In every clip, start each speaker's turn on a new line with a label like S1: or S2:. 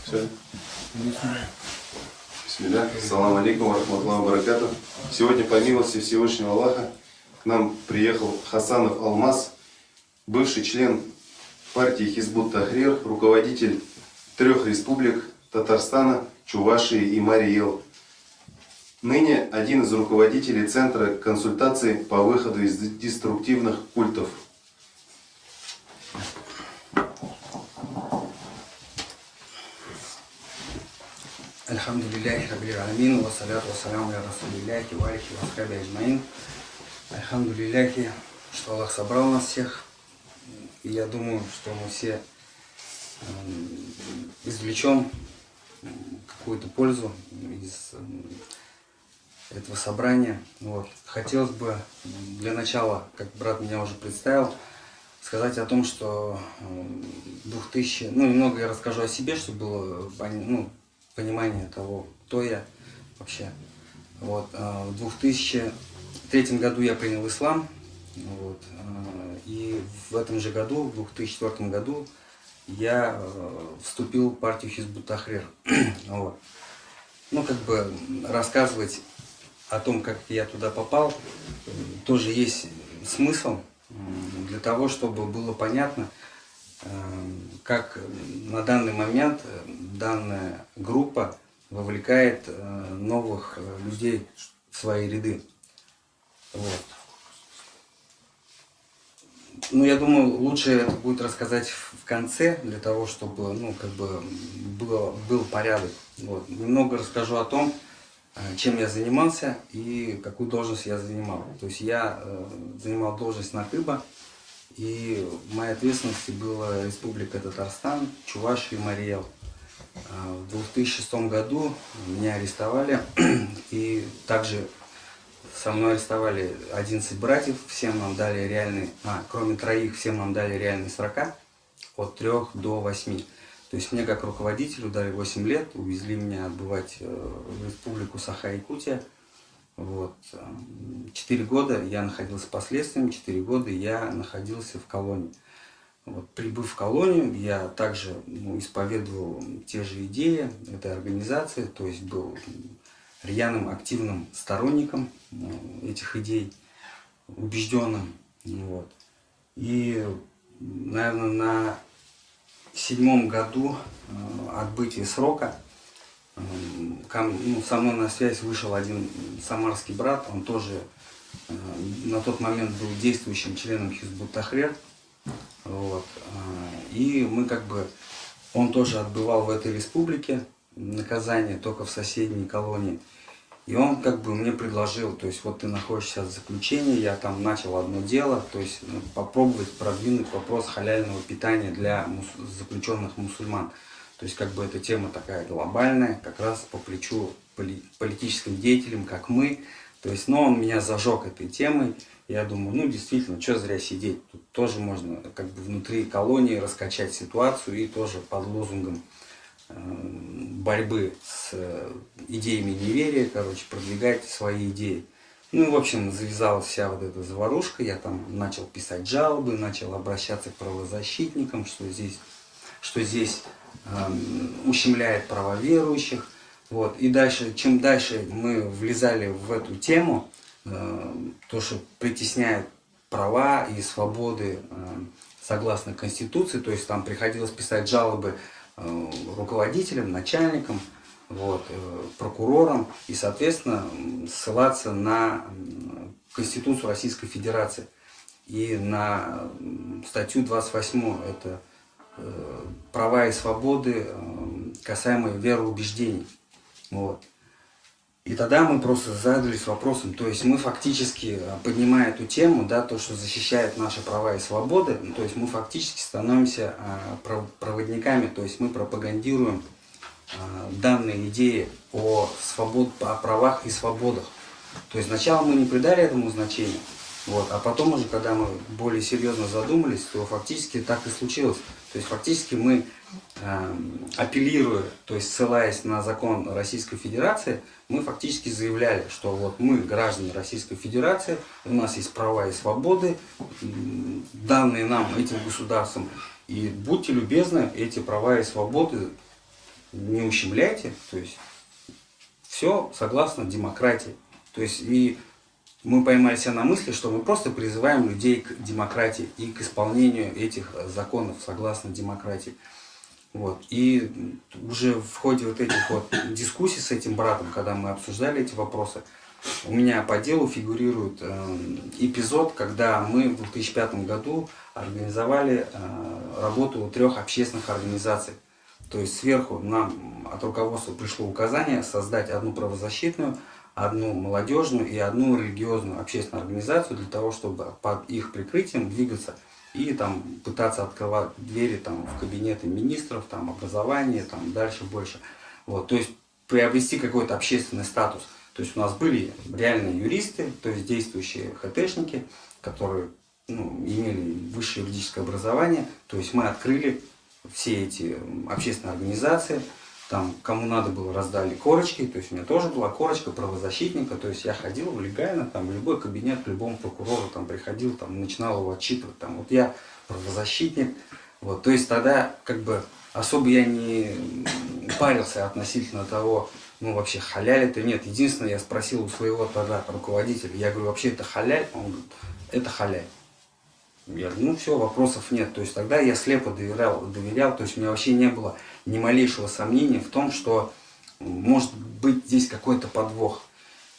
S1: Все. Бисмилля. Ассаламу алейкум ва рахматуллахи ва баракатух. Сегодня, по милости Всевышнего Аллаха, к нам приехал Хасанов Алмаз, бывший член партии Хизбут Тахрир, руководитель 3 республик Татарстана, Чувашии и Марий-Эл. Ныне один из руководителей Центра консультаций по выходу из деструктивных культов.
S2: Альхамдулиллахи раббил аламин, вассаляту вассаляму аля расулиллахи ва алейхи ва асхаби аджмаин. Альхамдулиллахи, что Аллах собрал нас всех. И я думаю, что мы все извлечем какую-то пользу из этого собрания. Вот. Хотелось бы для начала, как брат меня уже представил, сказать о том, что 2000, немного я расскажу о себе, чтобы было понимание того, кто я вообще. Вот. В 2003 году я принял ислам, вот. И в этом же году, в 2004 году, я вступил в партию Хизбут Тахрир. Вот. Рассказывать о том, как я туда попал, тоже есть смысл для того, чтобы было понятно, как на данный момент данная группа вовлекает новых людей в свои ряды. Вот. Я думаю, лучше это будет рассказать в конце, для того, чтобы был порядок. Вот. Немного расскажу о том, чем я занимался и какую должность я занимал. То есть я занимал должность накыба, и в моей ответственности была Республика Татарстан, Чувашия и Марий-Эл. В 2006 году меня арестовали, и также со мной арестовали 11 братьев, всем нам дали реальный, кроме 3, всем нам дали реальные срока от 3 до 8. То есть мне как руководителю дали 8 лет, увезли меня отбывать в Республику Саха-Якутия. Вот. 4 года я находился под следствием, 4 года я находился в колонии. Вот. Прибыв в колонию, я также исповедовал те же идеи этой организации, то есть был рьяным, активным сторонником этих идей, убежденным. Вот. И, наверное, на 7-м году отбытия срока со мной на связь вышел один самарский брат, он тоже на тот момент был действующим членом Хизбут Тахрир. Вот. И он тоже отбывал в этой республике наказание, только в соседней колонии. И он мне предложил, то есть вот ты находишься в заключении, я там начал одно дело, то есть попробовать продвинуть вопрос халяльного питания для заключенных мусульман. То есть эта тема такая глобальная, как раз по плечу политическим деятелям, как мы. То есть, он меня зажег этой темой. Я думаю, действительно, что зря сидеть. Тут тоже можно внутри колонии раскачать ситуацию и тоже под лозунгом борьбы с идеями неверия, продвигать свои идеи. В общем, завязалась вся вот эта заварушка. Я там начал писать жалобы, начал обращаться к правозащитникам, что здесь ущемляет права верующих. Вот. И дальше, чем дальше мы влезали в эту тему, то, что притесняет права и свободы согласно Конституции, то есть там приходилось писать жалобы руководителям, начальникам, прокурорам и, соответственно, ссылаться на Конституцию Российской Федерации и на статью 28, это права и свободы, касаемые вероубеждений. Вот. И тогда мы просто задались вопросом, то есть мы фактически, поднимая эту тему, то, что защищает наши права и свободы, то есть мы фактически становимся проводниками, то есть мы пропагандируем данные идеи о правах и свободах. То есть сначала мы не придали этому значения, а потом уже, когда мы более серьезно задумались, то фактически так и случилось. То есть фактически мы, апеллируя, то есть ссылаясь на закон Российской Федерации, мы фактически заявляли, что мы граждане Российской Федерации, у нас есть права и свободы, данные нам этим государством, И будьте любезны, эти права и свободы не ущемляйте, то есть все согласно демократии. То есть и мы поймали себя на мысли, что мы просто призываем людей к демократии и к исполнению этих законов согласно демократии. Вот. И уже в ходе вот этих вот дискуссий с этим братом, когда мы обсуждали эти вопросы, у меня по делу фигурирует эпизод, когда мы в 2005 году организовали работу 3 общественных организаций. То есть сверху нам от руководства пришло указание создать одну правозащитную, одну молодежную и одну религиозную общественную организацию для того, чтобы под их прикрытием двигаться и там пытаться открывать двери там, в кабинеты министров, там, образования, там, дальше больше. Вот, то есть приобрести какой-то общественный статус. То есть у нас были реальные юристы, то есть действующие ХТшники, которые имели высшее юридическое образование. То есть мы открыли все эти общественные организации, там, кому надо было, раздали корочки, то есть у меня тоже была корочка правозащитника, то есть я ходил легально, там, в любой кабинет, к любому прокурору, там, приходил, там, начинал его отчитывать, там, вот я правозащитник, вот, то есть тогда, как бы, особо я не парился относительно того, вообще халяль это нет. Единственное, я спросил у своего тогда руководителя, я говорю, вообще это халяль? Он говорит, это халяль. Я говорю, все, вопросов нет. То есть тогда я слепо доверял, то есть у меня вообще не было ни малейшего сомнения в том, что может быть здесь какой-то подвох.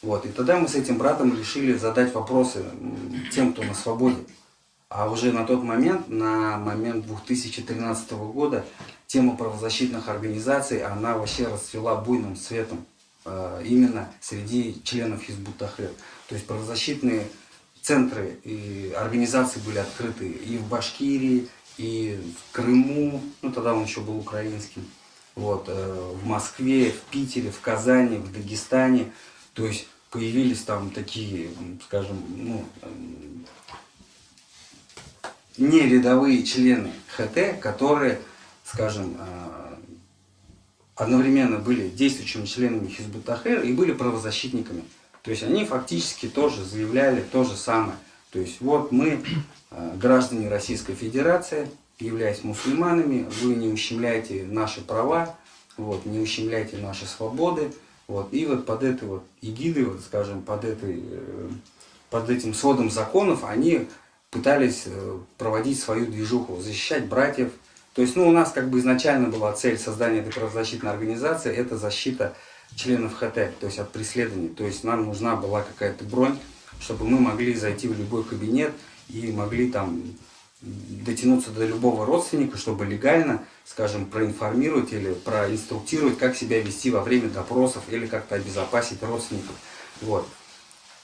S2: Вот. И тогда мы с этим братом решили задать вопросы тем, кто на свободе. А уже на тот момент, на момент 2013 года, тема правозащитных организаций, она вообще расцвела буйным цветом именно среди членов Хизбут Тахрир. То есть правозащитные центры и организации были открыты и в Башкирии, и в Крыму, тогда он еще был украинским, вот, в Москве, в Питере, в Казани, в Дагестане. То есть появились там такие, скажем, не рядовые члены ХТ, которые, скажем, одновременно были действующими членами Хизбут Тахрир и были правозащитниками. То есть они фактически тоже заявляли то же самое. То есть вот мы, граждане Российской Федерации, являясь мусульманами, вы не ущемляете наши права, вот, не ущемляете наши свободы. Вот, и вот под этой вот эгидой, вот, скажем, под этим сводом законов они пытались проводить свою движуху, защищать братьев. То есть, у нас как бы изначально была цель создания этой правозащитной организации, это защита членов ХТ, то есть от преследований. То есть нам нужна была какая-то бронь, чтобы мы могли зайти в любой кабинет и могли там дотянуться до любого родственника, чтобы легально, скажем, проинформировать или проинструктировать, как себя вести во время допросов или как-то обезопасить родственников. Вот.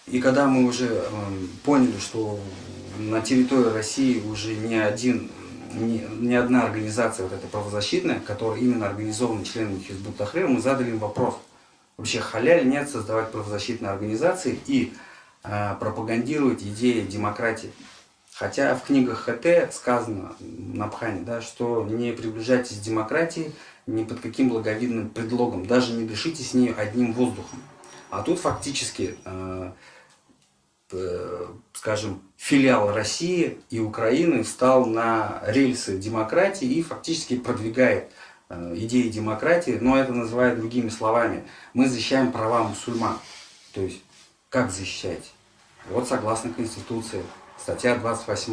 S2: И когда мы уже поняли, что на территории России уже ни одна организация вот эта правозащитная, которая именно организована членами Хизбут Тахрир, мы задали им вопрос. Вообще халяль нет создавать правозащитные организации и пропагандировать идеи демократии. Хотя в книгах ХТ сказано на Пхане, да, что не приближайтесь к демократии ни под каким благовидным предлогом, даже не дышите с ней одним воздухом. А тут фактически, скажем, филиал России и Украины встал на рельсы демократии и фактически продвигает идеи демократии, но это называют другими словами. Мы защищаем права мусульман. То есть, как защищать? Вот согласно Конституции, статья 28.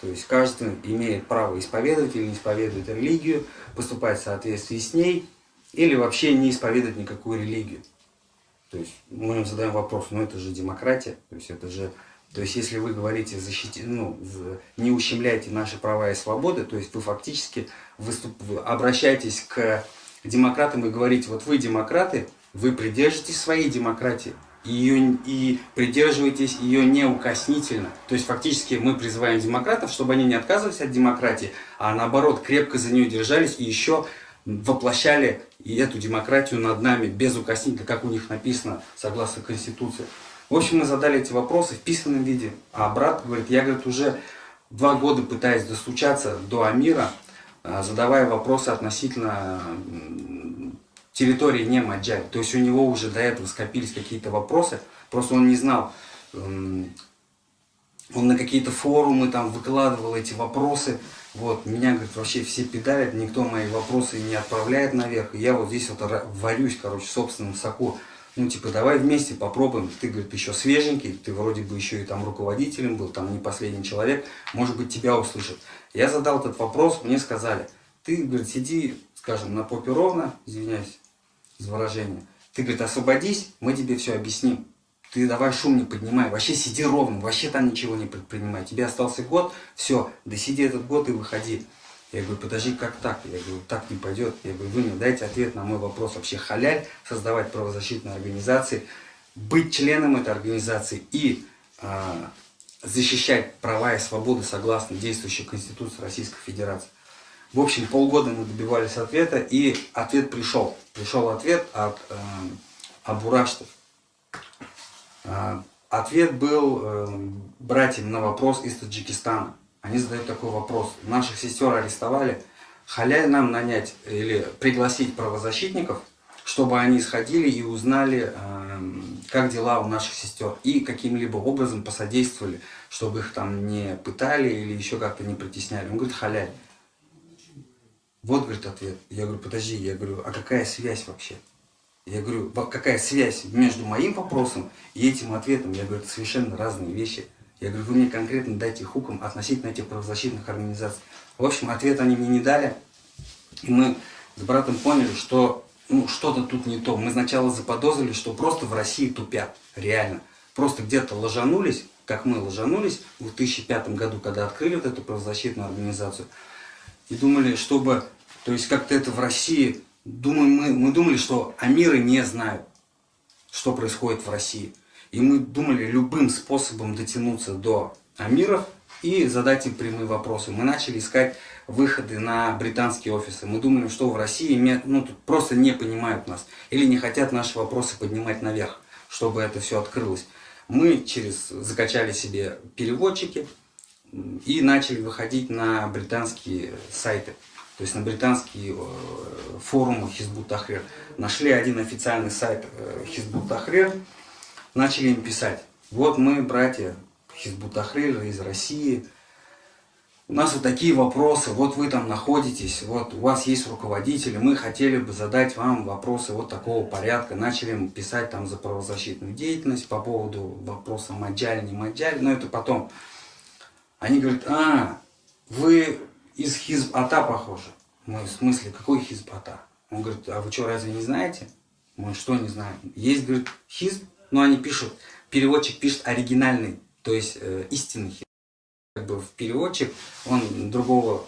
S2: То есть, каждый имеет право исповедовать или не исповедовать религию, поступать в соответствии с ней, или вообще не исповедовать никакую религию. То есть, мы им задаем вопрос, это же демократия, то есть, это же... То есть, если вы говорите, не ущемляйте наши права и свободы, то есть вы фактически обращаетесь к демократам и говорите, вот вы демократы, вы придержитесь своей демократии и придерживаетесь ее неукоснительно. То есть фактически мы призываем демократов, чтобы они не отказывались от демократии, а наоборот крепко за нее держались и еще воплощали и эту демократию над нами безукоснительно, как у них написано согласно Конституции. В общем, мы задали эти вопросы в письменном виде, а брат говорит, я, уже 2 года пытаюсь достучаться до Амира, задавая вопросы относительно территории не Маджаль. То есть у него уже до этого скопились какие-то вопросы, просто он не знал, он на какие-то форумы там выкладывал эти вопросы, вот, меня, говорит, вообще все педалят, никто мои вопросы не отправляет наверх, и я вот здесь вот варюсь, короче, в собственном соку. Ну, типа, давай вместе попробуем. Ты, говорит, еще свеженький, ты вроде бы еще и там руководителем был, там не последний человек, может быть, тебя услышат. Я задал этот вопрос, мне сказали, ты, говорит, сиди, скажем, на попе ровно, извиняюсь за выражение, ты, говорит, освободись, мы тебе все объясним. Ты давай шум не поднимай, вообще сиди ровно, вообще там ничего не предпринимай. Тебе остался год, все, досиди этот год и выходи. Я говорю, подожди, как так? Я говорю, так не пойдет. Я говорю, вы мне дайте ответ на мой вопрос. Вообще халяль создавать правозащитные организации, быть членом этой организации и защищать права и свободы согласно действующей Конституции Российской Федерации. В общем, полгода мы добивались ответа, и ответ пришел. Пришел ответ от Абураштов. Ответ был братьям на вопрос из Таджикистана. Они задают такой вопрос. Наших сестер арестовали. Халяль нам нанять или пригласить правозащитников, чтобы они сходили и узнали, как дела у наших сестер. И каким-либо образом посодействовали, чтобы их там не пытали или еще как-то не притесняли. Он говорит, халяль. Вот, говорит, ответ. Я говорю, подожди, я говорю, а какая связь вообще? Я говорю, какая связь между моим вопросом и этим ответом? Я говорю, это совершенно разные вещи. Я говорю, вы мне конкретно дайте хуком относительно этих правозащитных организаций. В общем, ответ они мне не дали. И мы с братом поняли, что что-то тут не то. Мы сначала заподозрили, что просто в России тупят. Реально. Просто где-то ложанулись, как мы ложанулись в 2005 году, когда открыли вот эту правозащитную организацию. И думали, чтобы, то есть как-то это в России... Мы думали, что амиры не знают, что происходит в России. И мы думали любым способом дотянуться до амиров и задать им прямые вопросы. Мы начали искать выходы на британские офисы. Мы думали, что в России тут просто не понимают нас или не хотят наши вопросы поднимать наверх, чтобы это все открылось. Мы закачали себе переводчики и начали выходить на британские сайты. То есть на британские форумы Хизбут Тахрир. Нашли один официальный сайт Хизбут Тахрир, начали им писать. Вот мы, братья Хизбут Тахрир из России, у нас вот такие вопросы, вот вы там находитесь, вот у вас есть руководители, мы хотели бы задать вам вопросы вот такого порядка. Начали им писать там за правозащитную деятельность по поводу вопроса маджаль, не маджаль, но это потом. Они говорят, вы... из Хизб-Ата похоже. Мы, в смысле, какой Хизб-Ата? Он говорит, а вы что, разве не знаете? Мы что не знаем? Есть, говорит, Хизб, но они пишут, переводчик пишет оригинальный, то есть истинный Хизб. Как бы в переводчик он другого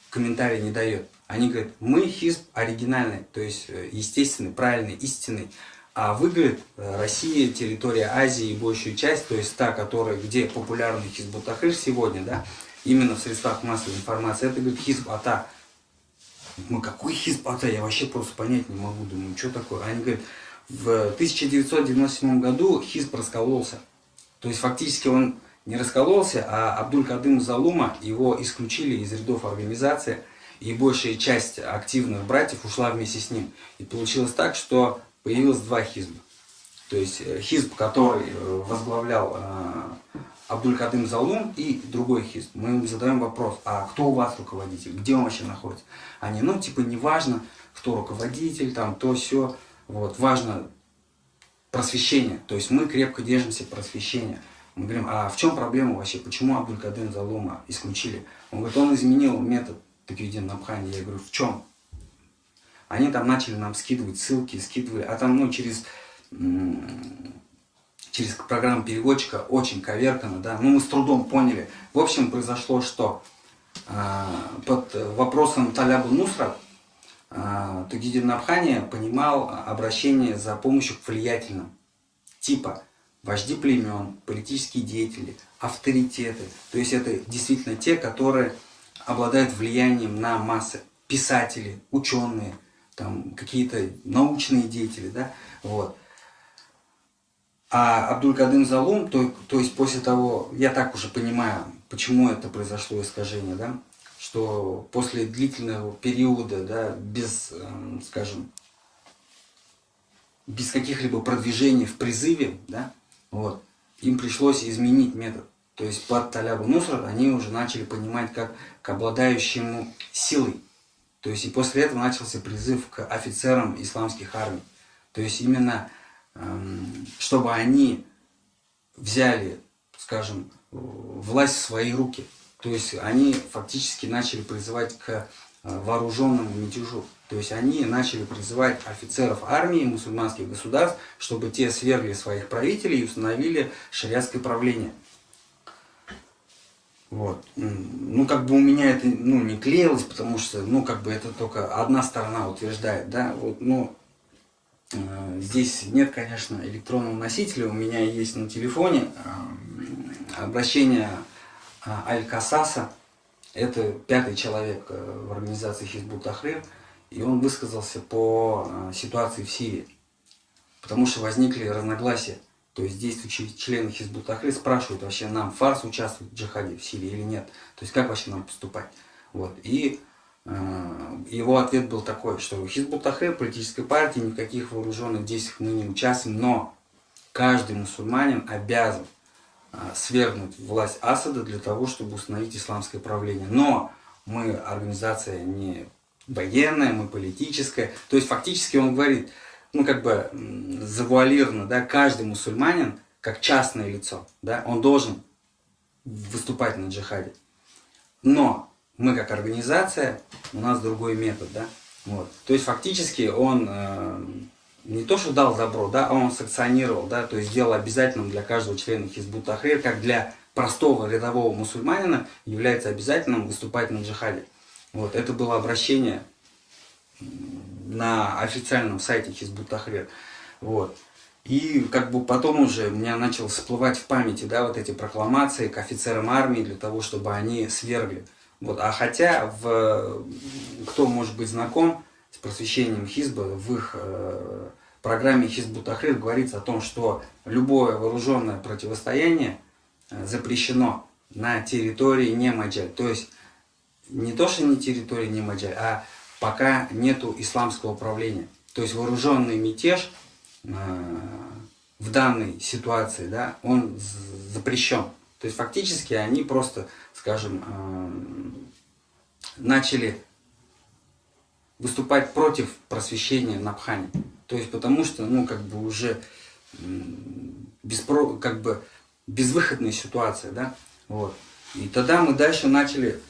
S2: комментария не дает. Они говорят, мы Хизб оригинальный, то есть естественный, правильный, истинный. А вы, говорит, Россия, территория Азии и большую часть, то есть та, где популярный Хизбут Тахрир сегодня, да, именно в средствах массовой информации, это, говорит, Хизб-Ата. Мы какой Хизб-Ата? Я вообще просто понять не могу. Думаю, что такое? Они говорят, в 1997 году Хизб раскололся. То есть фактически он не раскололся, а Абдуль-Кадым Залума, его исключили из рядов организации, и большая часть активных братьев ушла вместе с ним. И получилось так, что появилось два Хизба. То есть Хизб, который возглавлял Абдуль-Кадым Залум, и другой Хизб. Мы им задаем вопрос, а кто у вас руководитель, где он вообще находится? Они, не важно, кто руководитель, там, то, сё, вот, важно просвещение. То есть мы крепко держимся просвещения. Мы говорим, а в чем проблема вообще, почему Абдуль-Кадым Залума исключили? Он говорит, он изменил метод Таквидин-Набхани. Я говорю, в чем? Они там начали нам скидывать ссылки, скидывали, а там, через программу переводчика очень коверкано, да, мы с трудом поняли. В общем, произошло что? Под вопросом Талябу Нусра Таквидин Набхани понимал обращение за помощью к влиятельным, типа вожди племен, политические деятели, авторитеты. То есть это действительно те, которые обладают влиянием на массы, писатели, ученые, там какие-то научные деятели, да, вот. А Абдуль-Кадым Залум, то есть после того, я так уже понимаю, почему это произошло искажение, да, что после длительного периода, да, без каких-либо продвижений в призыве, да, вот, им пришлось изменить метод. то есть под Талябу Нусрат, они уже начали понимать как к обладающему силой. То есть и после этого начался призыв к офицерам исламских армий. То есть именно, чтобы они взяли, скажем, власть в свои руки. То есть они фактически начали призывать к вооруженному мятежу. То есть они начали призывать офицеров армии мусульманских государств, чтобы те свергли своих правителей и установили шариатское правление. Вот. Ну, как бы у меня это, ну, не клеилось, потому что, ну, как бы это только одна сторона утверждает, да, вот, но здесь нет, конечно, электронного носителя, у меня есть на телефоне обращение Аль-Касаса, это 5-й человек в организации Хизбут Тахрир, и он высказался по ситуации в Сирии, потому что возникли разногласия. То есть действующие члены Хизбут Тахрир спрашивают, вообще нам Фарс участвует в джихаде в Сирии или нет. То есть как вообще нам поступать. Вот. И его ответ был такой, что Хизбут Тахрир, политической партии, ни в каких вооруженных действиях мы не участвуем, но каждый мусульманин обязан свергнуть власть Асада для того, чтобы установить исламское правление. Но мы организация не военная, мы политическая. То есть фактически он говорит, ну, как бы завуалированно, да, каждый мусульманин, как частное лицо, да, он должен выступать на джихаде. Но мы, как организация, у нас другой метод, да. Вот. То есть фактически он не то, что дал добро, да, а он санкционировал, да, то есть сделал обязательным для каждого члена Хизбут Тахрир, как для простого рядового мусульманина является обязательным выступать на джихаде. Вот. Это было обращение на официальном сайте Хизбут Тахрир. Вот. И как бы потом уже у меня начало всплывать в памяти, да, вот эти прокламации к офицерам армии для того, чтобы они свергли. Вот. А хотя, кто может быть знаком с просвещением Хизба, в их программе Хизбут Тахрир говорится о том, что любое вооруженное противостояние запрещено на территории не Маджаль. То есть не то, что не территория не Маджаль, а пока нету исламского правления. То есть вооруженный мятеж в данной ситуации, да, он запрещен. То есть фактически они просто, скажем, начали выступать против просвещения на Абхане. То есть потому что, ну, как бы уже безвыходная ситуация, да, вот. И тогда мы дальше начали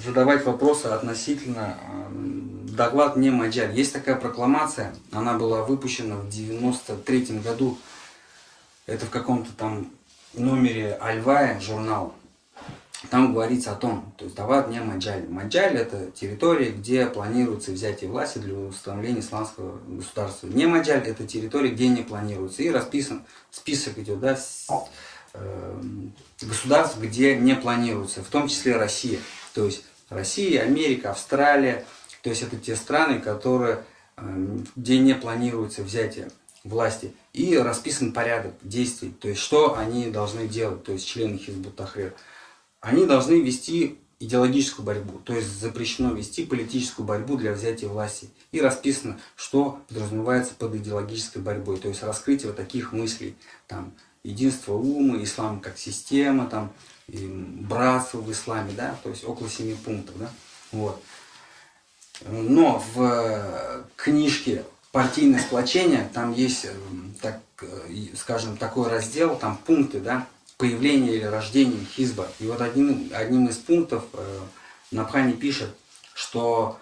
S2: задавать вопросы относительно доклад не Маджаль. Есть такая прокламация, она была выпущена в 93-м году, это в каком-то там номере Аль-Вая журнала. Там говорится о том, то есть дават не Маджаль. Маджаль — это территория, где планируется взятие власти для установления исламского государства. Не Маджаль — это территория, где не планируется. И расписан список идет, да, государств, где не планируется, в том числе Россия. То есть Россия, Америка, Австралия, то есть это те страны, где не планируется взятие власти. И расписан порядок действий, то есть что они должны делать, то есть члены Хизбут Тахрир. Они должны вести идеологическую борьбу, то есть запрещено вести политическую борьбу для взятия власти. И расписано, что подразумевается под идеологической борьбой, то есть раскрытие вот таких мыслей, там, единство ума, ислам как система, там, и братство в исламе, да, то есть около 7 пунктов, да, вот. Но в книжке «Партийное сплочение» там есть, так, скажем, такой раздел, там пункты, да, появления или рождения Хизба. И вот одним из пунктов Набхани пишет, что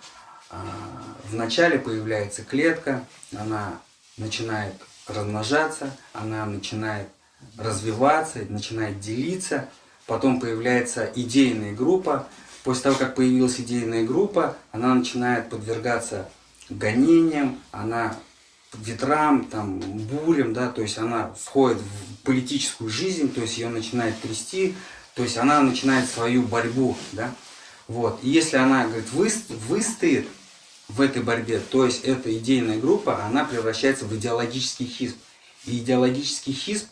S2: вначале появляется клетка, она начинает размножаться, она начинает развиваться, начинает делиться, потом появляется идейная группа. После того, как появилась идейная группа, она начинает подвергаться гонениям, она ветрам, там, бурям, да, то есть она входит в политическую жизнь, то есть ее начинает трясти, то есть она начинает свою борьбу, да, вот. И если она, говорит, выстоит в этой борьбе, то есть эта идейная группа, она превращается в идеологический хизб. И идеологический хизб,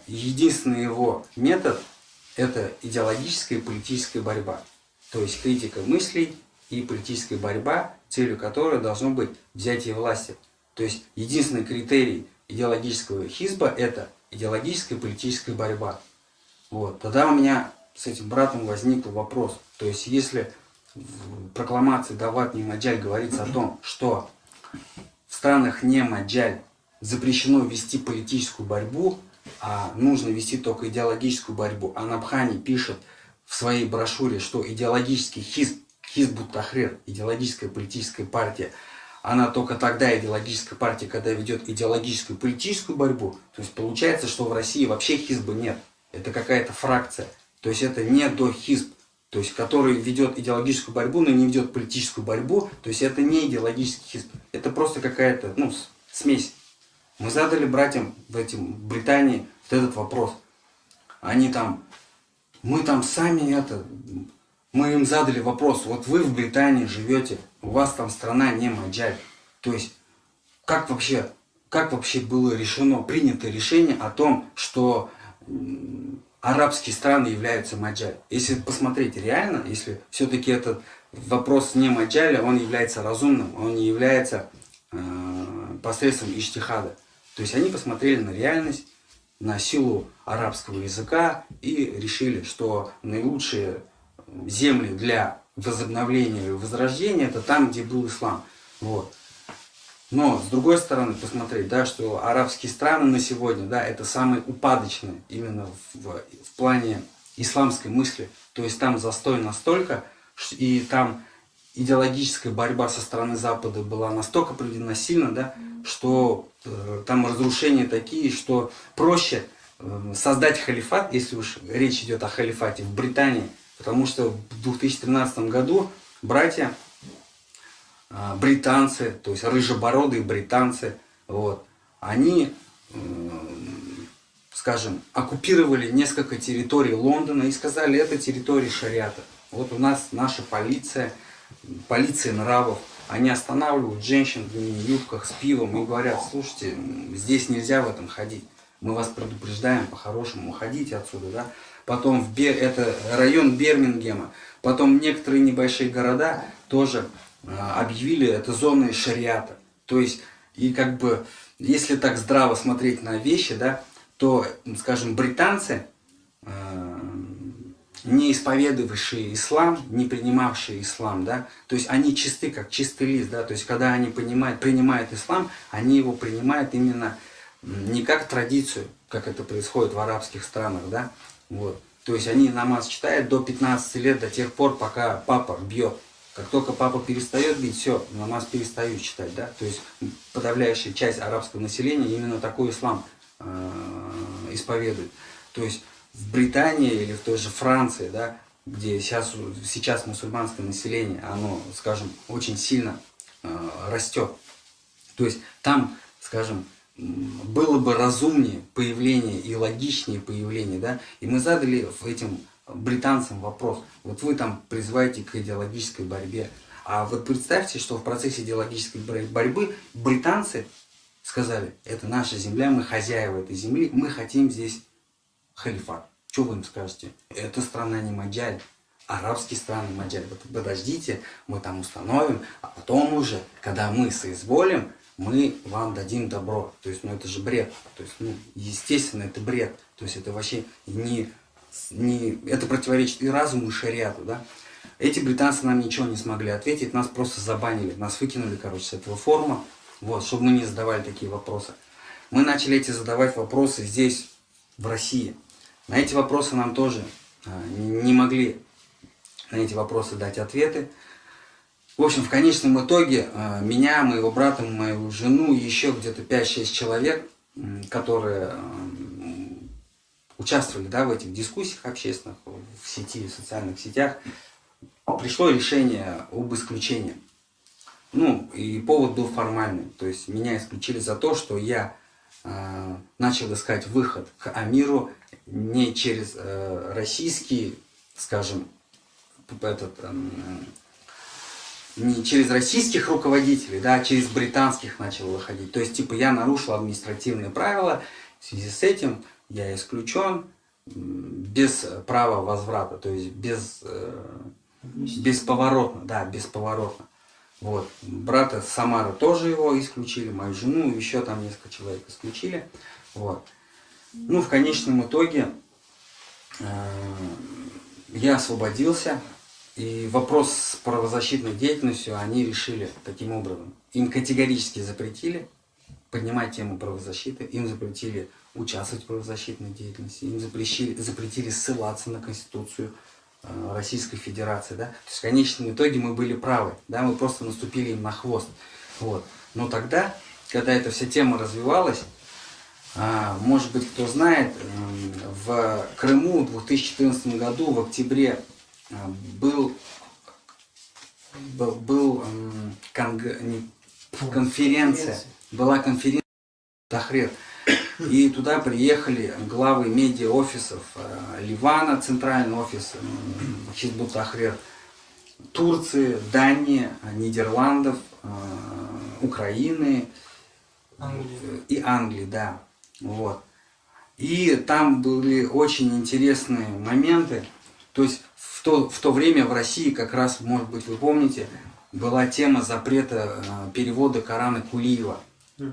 S2: единственный его метод – это идеологическая и политическая борьба. То есть критика мыслей и политическая борьба, целью которой должно быть взятие власти. То есть единственный критерий идеологического хизба – это идеологическая и политическая борьба. Вот. Тогда у меня с этим братом возник вопрос. То есть, если в прокламации Давлат Немаджаль говорится о том, что в странах Немаджаль запрещено вести политическую борьбу, а нужно вести только идеологическую борьбу, а Набхани пишет в своей брошюре, что идеологический Хизбут Тахрир, идеологическая политическая партия, она только тогда идеологическая партия, когда ведет идеологическую политическую борьбу. То есть получается, что в России вообще хизба нет. Это какая-то фракция. То есть это не до хизб. То есть который ведет идеологическую борьбу, но не ведет политическую борьбу. То есть это не идеологический хизб. Это просто какая-то смесь. Мы задали братьям в Британии вот этот вопрос. Они там, мы им задали вопрос, вот вы в Британии живете, у вас там страна не Маджаль. То есть, как вообще было принято решение о том, что арабские страны являются Маджаль? Если посмотреть реально, если все-таки этот вопрос не Маджаля, он является разумным, он не является посредством иджтихада. То есть они посмотрели на реальность, на силу арабского языка и решили, что наилучшие земли для возобновления и возрождения это там, где был ислам. Вот. Но с другой стороны посмотреть, да, что арабские страны на сегодня, да, это самые упадочные именно в плане исламской мысли. То есть там застой настолько, и там идеологическая борьба со стороны Запада была настолько проведена сильно, да, что там разрушения такие, что проще создать халифат, если уж речь идет о халифате в Британии, потому что в 2013 году братья британцы, то есть рыжебородые британцы, вот, они, скажем, оккупировали несколько территорий Лондона и сказали, это территория шариата. Вот у нас наша полиция нравов, они останавливают женщин в мини-юбках с пивом и говорят, слушайте, здесь нельзя в этом ходить. Мы вас предупреждаем по-хорошему, уходите отсюда, да. Потом это район Бирмингема, потом некоторые небольшие города тоже объявили это зоной шариата. То есть, и как бы, если так здраво смотреть на вещи, да, то, скажем, британцы, не исповедовавшие ислам, не принимавшие ислам, да, то есть они чисты, как чистый лист, да, то есть когда они принимают ислам, они его принимают именно не как традицию, как это происходит в арабских странах, да, вот, то есть они намаз читают до 15 лет, до тех пор, пока папа бьет. Как только папа перестает бить, все, намаз перестают читать, да, то есть подавляющая часть арабского населения именно такой ислам исповедует. То есть в Британии или в той же Франции, да, где сейчас мусульманское население, оно, скажем, очень сильно растет. То есть там, скажем, было бы разумнее появление и логичнее появление, да, и мы задали этим британцам вопрос, вот вы там призываете к идеологической борьбе, а вот представьте, что в процессе идеологической борьбы британцы сказали, это наша земля, мы хозяева этой земли, мы хотим здесь халифат. Что вы им скажете? Это страна не Маджаль, арабские страны Маджаль. Вот подождите, мы там установим, а потом уже, когда мы соизволим, мы вам дадим добро. То есть, это же бред. То есть, естественно, это бред. То есть, это вообще это противоречит и разуму, и шариату, да. Эти британцы нам ничего не смогли ответить, нас просто забанили, нас выкинули, с этого форума, вот, чтобы мы не задавали такие вопросы. Мы начали задавать вопросы здесь, в России. На эти вопросы нам тоже не могли на эти вопросы дать ответы. В общем, в конечном итоге меня, моего брата, мою жену и еще где-то 5-6 человек, которые участвовали, да, в этих дискуссиях общественных, в сети, в социальных сетях, пришло решение об исключении. И повод был формальный. То есть меня исключили за то, что я начал искать выход к Амиру не через российский, скажем, не через российских руководителей, да, а через британских начал выходить. То есть, я нарушил административные правила, в связи с этим я исключен без права возврата, то есть бесповоротно, да, бесповоротно. Вот. Брата Самара тоже его исключили, мою жену, еще там несколько человек исключили. Вот. В конечном итоге я освободился, и вопрос с правозащитной деятельностью они решили таким образом. Им категорически запретили поднимать тему правозащиты, им запретили участвовать в правозащитной деятельности, им запретили ссылаться на Конституцию Российской Федерации. Да? То есть в конечном итоге мы были правы, да? Мы просто наступили им на хвост. Вот. Но тогда, когда эта вся тема развивалась, может быть, кто знает, в Крыму в 2014 году, в октябре, была конференция Тахрир. И туда приехали главы медиа-офисов Ливана, центральный офис Хизбут Тахрир, Турции, Дании, Нидерландов, Украины и Англии, да. Вот. И там были очень интересные моменты. То есть в то время в России, как раз, может быть, вы помните, была тема запрета перевода Корана Кулиева.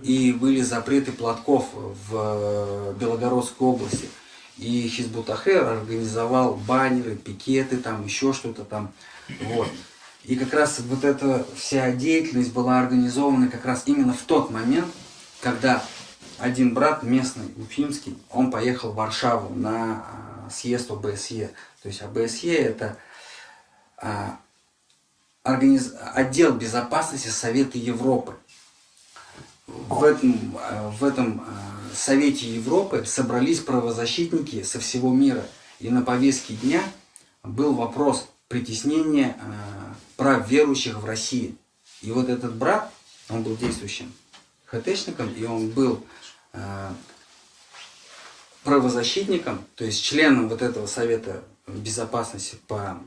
S2: И были запреты платков в Белгородской области. И Хизбут Тахрир организовал баннеры, пикеты, там еще что-то там. Вот. И как раз вот эта вся деятельность была организована как раз именно в тот момент, когда один брат местный, уфимский, он поехал в Варшаву на съезд ОБСЕ. То есть ОБСЕ это отдел безопасности Совета Европы. В этом Совете Европы собрались правозащитники со всего мира. И на повестке дня был вопрос притеснения прав верующих в России. И вот этот брат, он был действующим ХТшником, и он был правозащитником, то есть членом вот этого Совета Безопасности по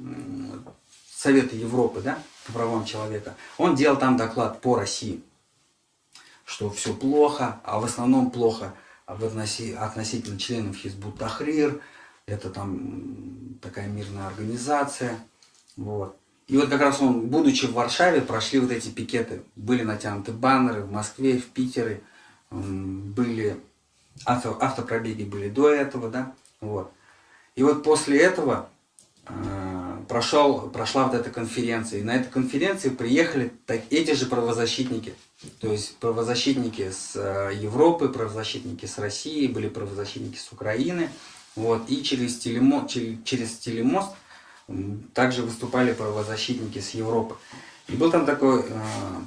S2: Совета Европы, да, по правам человека. Он делал там доклад по России, что все плохо, а в основном плохо относительно членов Хизбут Тахрир, это там такая мирная организация. Вот. И вот как раз он, будучи в Варшаве, прошли вот эти пикеты. Были натянуты баннеры в Москве, в Питере, были автопробеги были до этого, да. Вот. И вот после этого прошла вот эта конференция. И на эту конференцию приехали эти же правозащитники. То есть правозащитники с Европы, правозащитники с России, были правозащитники с Украины. Вот. И через телемост также выступали правозащитники с Европы. И был там такой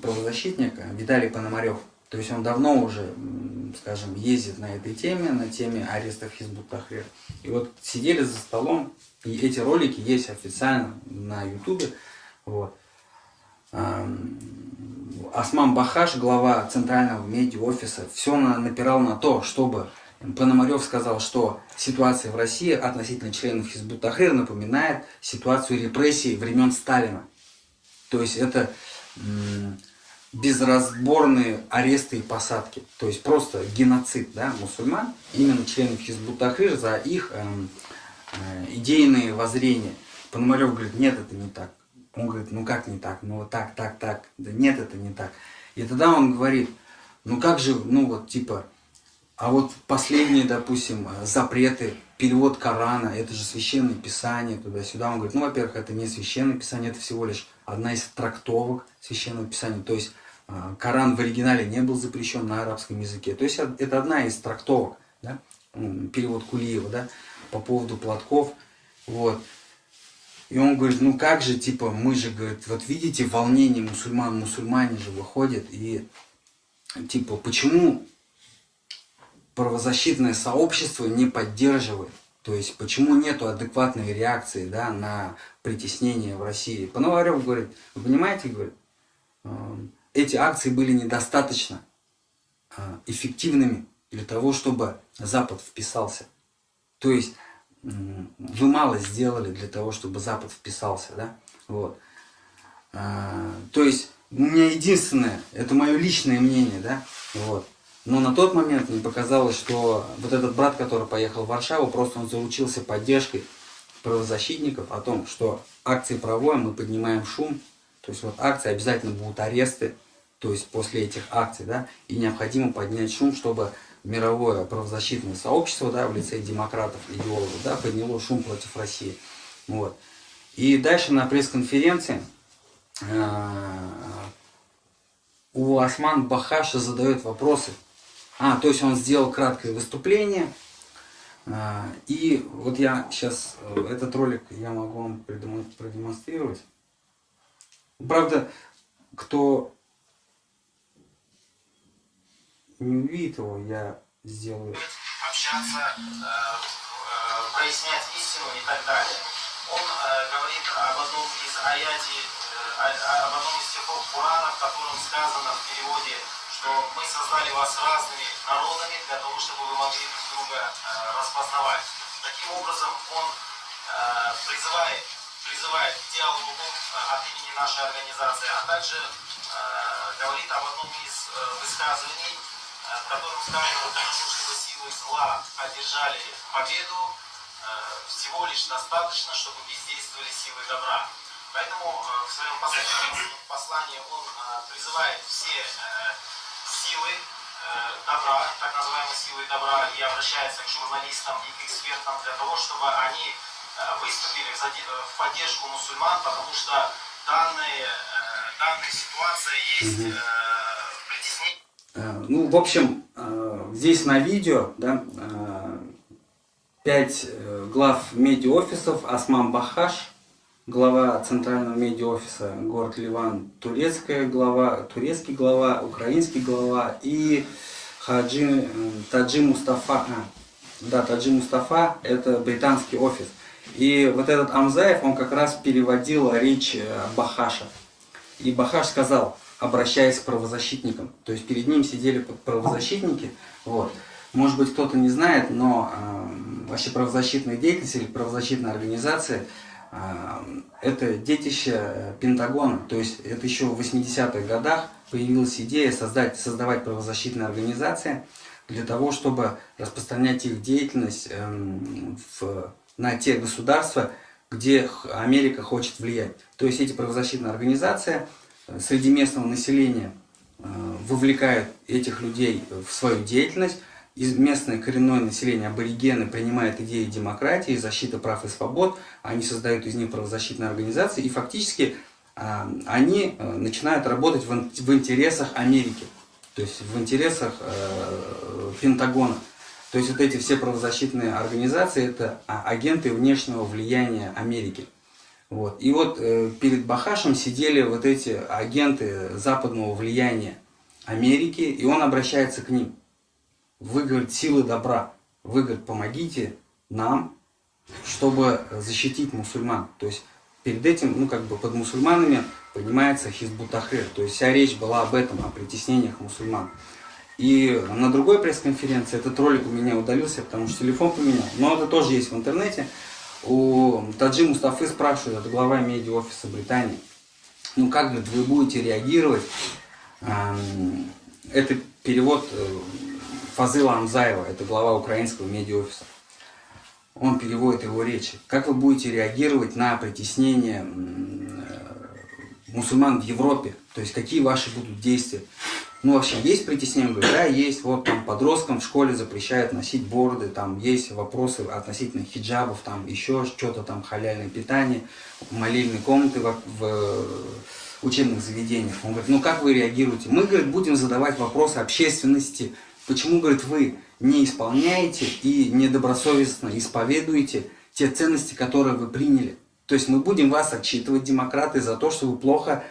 S2: правозащитник Виталий Пономарев. То есть он давно уже, скажем, ездит на этой теме, на теме арестов Хизбут Тахрир. И вот сидели за столом, и эти ролики есть официально на Ютубе. Вот. Осман Бахаш, глава центрального медиа-офиса, все напирал на то, чтобы Пономарев сказал, что ситуация в России относительно членов Хизбут Тахрир напоминает ситуацию репрессий времен Сталина. То есть это безразборные аресты и посадки. То есть просто геноцид, да, мусульман, именно членов Хизбут Тахрир за их идейные воззрения. Пономарев говорит, нет, это не так. Он говорит, ну как не так? Ну вот так. Да нет, это не так. И тогда он говорит, ну как же, ну вот типа, а вот последние, допустим, запреты, перевод Корана, это же священное писание, туда-сюда. Он говорит, ну, во-первых, это не священное писание, это всего лишь одна из трактовок священного писания. То есть Коран в оригинале не был запрещен на арабском языке. То есть это одна из трактовок, да? Перевод Кулиева, да, по поводу платков. Вот. И он говорит, ну как же, типа, мы же, говорит, вот видите волнение мусульман, мусульмане же выходят, и типа, почему правозащитное сообщество не поддерживает? То есть, почему нету адекватной реакции, да, на притеснение в России? Пономарев говорит, вы понимаете, говорит, эти акции были недостаточно эффективными для того, чтобы Запад вписался. То есть, вы мало сделали для того, чтобы Запад вписался, да? Вот. То есть, у меня единственное, это мое личное мнение, да? Вот. Но на тот момент мне показалось, что вот этот брат, который поехал в Варшаву, просто он заручился поддержкой правозащитников о том, что акции проводим, мы поднимаем шум, то есть вот акции, обязательно будут аресты, то есть после этих акций, да, и необходимо поднять шум, чтобы мировое правозащитное сообщество, да, в лице демократов, идеологов, да, подняло шум против России. Вот. И дальше на пресс-конференции у Осман Бахаша задает вопросы. То есть он сделал краткое выступление. И вот я сейчас этот ролик я могу вам продемонстрировать. Правда, кто не увидит его, я сделаю.
S3: Общаться, прояснять истину и так далее. Он говорит об одном из об одном из стихов Корана, в котором сказано в переводе, что мы создали вас разными народами для того, чтобы вы могли друг друга распознавать. Таким образом, он призывает к диалогу от имени нашей организации, а также говорит об одном из высказываний, в котором сказано, чтобы силы зла одержали победу, всего лишь достаточно, чтобы бездействовали силы добра. Поэтому в своем послании он призывает все силы добра, так называемые силы добра, и обращается к журналистам и к экспертам для того, чтобы они выступили в поддержку мусульман, потому что данная ситуация есть притеснение.
S2: Ну, в общем, здесь на видео, да, 5 глав медиаофисов: Осман Бахаш, глава центрального медиаофиса город Ливан, турецкий глава, украинский глава и Таджи Мустафа. Таджи Мустафа — это британский офис. И вот этот Амзаев, он как раз переводил речь Бахаша. И Бахаш сказал, обращаясь к правозащитникам, то есть перед ним сидели правозащитники, вот. Может быть, кто-то не знает, но вообще правозащитная деятельность или правозащитная организация это детище Пентагона. То есть это еще в 80-х годах появилась идея создавать правозащитные организации для того, чтобы распространять их деятельность на те государства, где Америка хочет влиять. То есть эти правозащитные организации среди местного населения вовлекают этих людей в свою деятельность. Из местное коренное население, аборигены, принимает идеи демократии, защиты прав и свобод, они создают из них правозащитные организации, и фактически они начинают работать в интересах Америки, то есть в интересах Пентагона. То есть вот эти все правозащитные организации — это агенты внешнего влияния Америки. Вот. И вот перед Бахашем сидели вот эти агенты западного влияния Америки, и он обращается к ним. Вы, говорит, силы добра, вы, говорит, помогите нам, чтобы защитить мусульман. То есть перед этим, под мусульманами понимается Хизбут-Тахрир. То есть вся речь была об этом, о притеснениях мусульман. И на другой пресс-конференции, этот ролик у меня удалился, потому что телефон поменял, но это тоже есть в интернете, у Таджи Мустафы спрашивают, это глава медиа-офиса Британии, как, говорит, вы будете реагировать? Это перевод Фазыла Амзаева, это глава украинского медиа-офиса. Он переводит его речи. Как вы будете реагировать на притеснение мусульман в Европе? То есть какие ваши будут действия? Вообще есть притеснение? Говорю, да, есть. Вот там подросткам в школе запрещают носить бороды, там есть вопросы относительно хиджабов, там еще что-то, там халяльное питание, молельные комнаты в учебных заведениях. Он говорит, как вы реагируете? Мы, говорит, будем задавать вопросы общественности. Почему, говорит, вы не исполняете и недобросовестно исповедуете те ценности, которые вы приняли? То есть мы будем вас отчитывать, демократы, за то, что вы плохо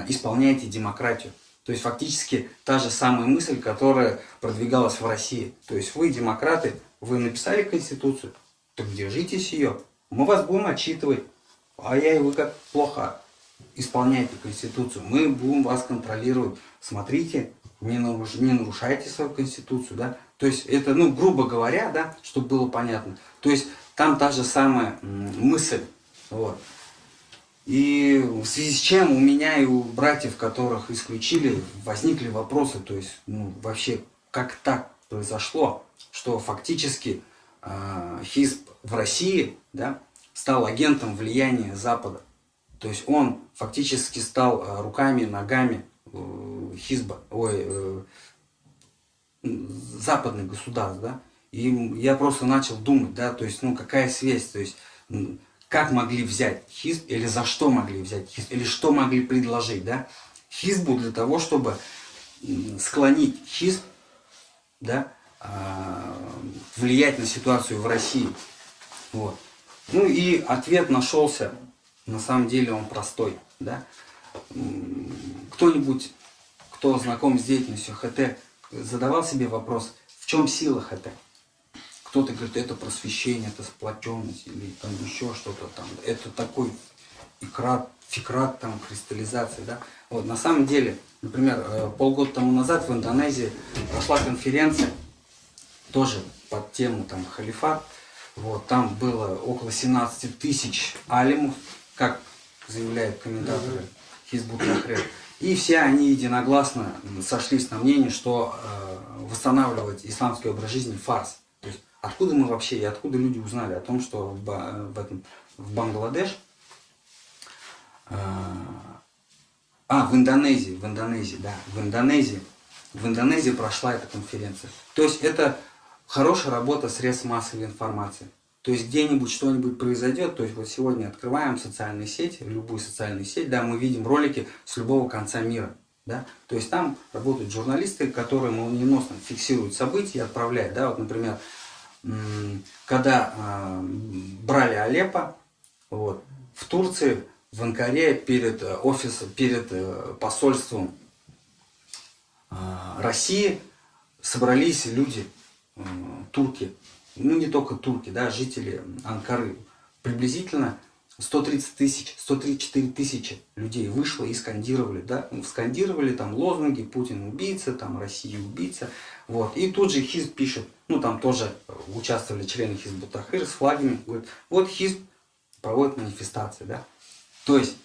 S2: исполняете демократию. То есть фактически та же самая мысль, которая продвигалась в России. То есть вы, демократы, вы написали Конституцию, так держитесь ее. Мы вас будем отчитывать. Вы как плохо исполняете Конституцию. Мы будем вас контролировать. Смотрите, не нарушайте свою Конституцию. Да? То есть это, грубо говоря, да, чтобы было понятно. То есть там та же самая мысль. Вот. И в связи с чем у меня и у братьев, которых исключили, возникли вопросы, то есть, вообще, как так произошло, что фактически Хизб в России, да, стал агентом влияния Запада. То есть он фактически стал руками, ногами Хизба, западных государств, да, и я просто начал думать, да, то есть, ну, какая связь, то есть, как могли взять Хизб, или за что могли взять Хизб, или что могли предложить, да, Хизбу для того, чтобы склонить Хизб, да, влиять на ситуацию в России, вот. Ну и ответ нашелся, на самом деле он простой, да. Кто-нибудь, кто знаком с деятельностью ХТ, задавал себе вопрос, в чем сила ХТ? Кто-то говорит, это просвещение, это сплоченность, или там еще что-то там, это такой фикрат, там, кристаллизация, да. Вот, на самом деле, например, полгода тому назад в Индонезии прошла конференция, тоже под тему там халифат, вот, там было около 17 тысяч алимов, как заявляют комментаторы Хизбут-Тахрир. И все они единогласно сошлись на мнении, что восстанавливать исламский образ жизни фарс. То есть откуда мы вообще и откуда люди узнали о том, что в Бангладеш, в Индонезии прошла эта конференция. То есть это хорошая работа средств массовой информации. То есть где-нибудь что-нибудь произойдет, то есть вот сегодня открываем социальные сети, любую социальную сеть, да, мы видим ролики с любого конца мира, да, то есть там работают журналисты, которые молниеносно фиксируют события и отправляют, да, вот, например, когда брали Алеппо, вот, в Турции, в Анкаре перед посольством России собрались люди, турки, ну не только турки, да, жители Анкары, приблизительно 130 тысяч, 134 тысячи людей вышло и скандировали, да, скандировали там лозунги «Путин убийца», там «Россия убийца», вот, и тут же Хизб пишет, ну там тоже участвовали члены Хизбут-Тахрир с флагами, говорит, вот Хизб проводит манифестации, да, то есть